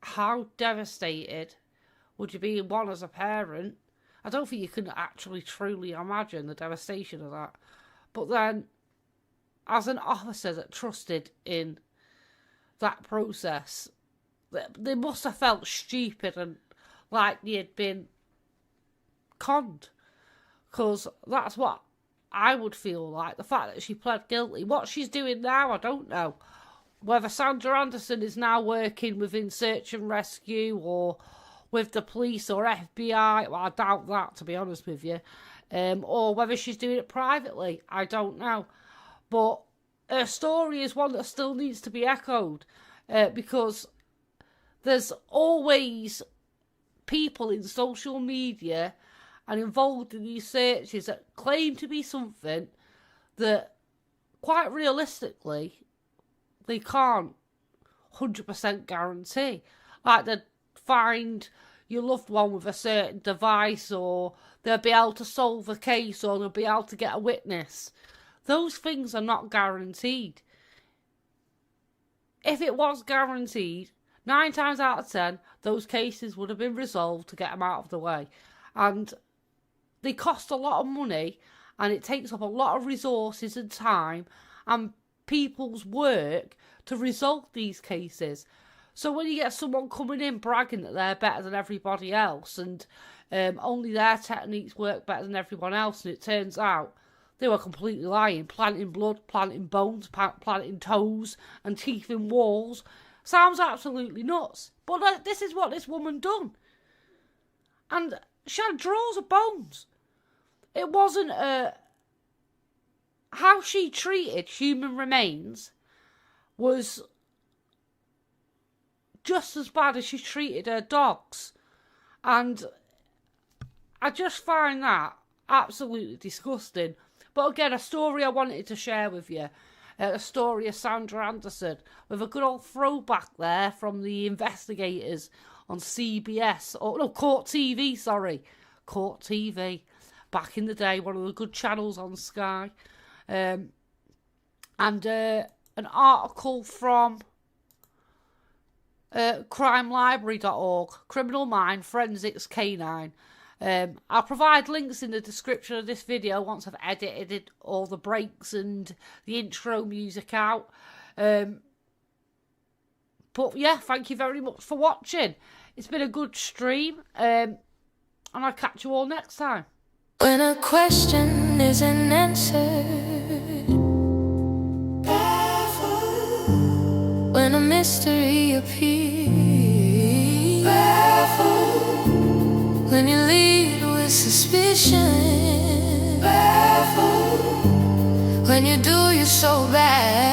Speaker 2: How devastated would you be, one, as a parent? I don't think you can actually truly imagine the devastation of that. But then, as an officer that trusted in that process, they must have felt stupid and like they had been conned. Because that's what I would feel like. The fact that she pled guilty. What she's doing now, I don't know. Whether Sadnra Anderson is now working within search and rescue or with the police or FBI, well, I doubt that, to be honest with you. Or whether she's doing it privately, I don't know. But her story is one that still needs to be echoed, because there's always people in social media and involved in these searches that claim to be something that, quite realistically, they can't 100% guarantee. Like they'd find your loved one with a certain device, or they'll be able to solve a case, or they'll be able to get a witness. Those things are not guaranteed. If it was guaranteed, 9 times out of 10, those cases would have been resolved to get them out of the way. And they cost a lot of money, and it takes up a lot of resources and time and people's work to resolve these cases. So when you get someone coming in bragging that they're better than everybody else and only their techniques work better than everyone else, and it turns out They were completely lying, planting blood, planting bones, planting toes and teeth in walls. Sounds absolutely nuts. But this is what this woman done. And she had drawers of bones. It wasn't how she treated human remains was just as bad as she treated her dogs. And I just find that absolutely disgusting. But again, a story I wanted to share with you. A story of Sadnra Anderson with a good old throwback there from the investigators on CBS. Oh, no, Court TV, sorry. Court TV. Back in the day, one of the good channels on Sky. And an article from crimelibrary.org, Criminal Mind Forensics Canine. I'll provide links in the description of this video once I've edited all the breaks and the intro music out. But yeah, thank you very much for watching. It's been a good stream, and I'll catch you all next time.
Speaker 15: When a question isn't answered, when a mystery appears, when you lead with suspicion, when you do, you're so bad.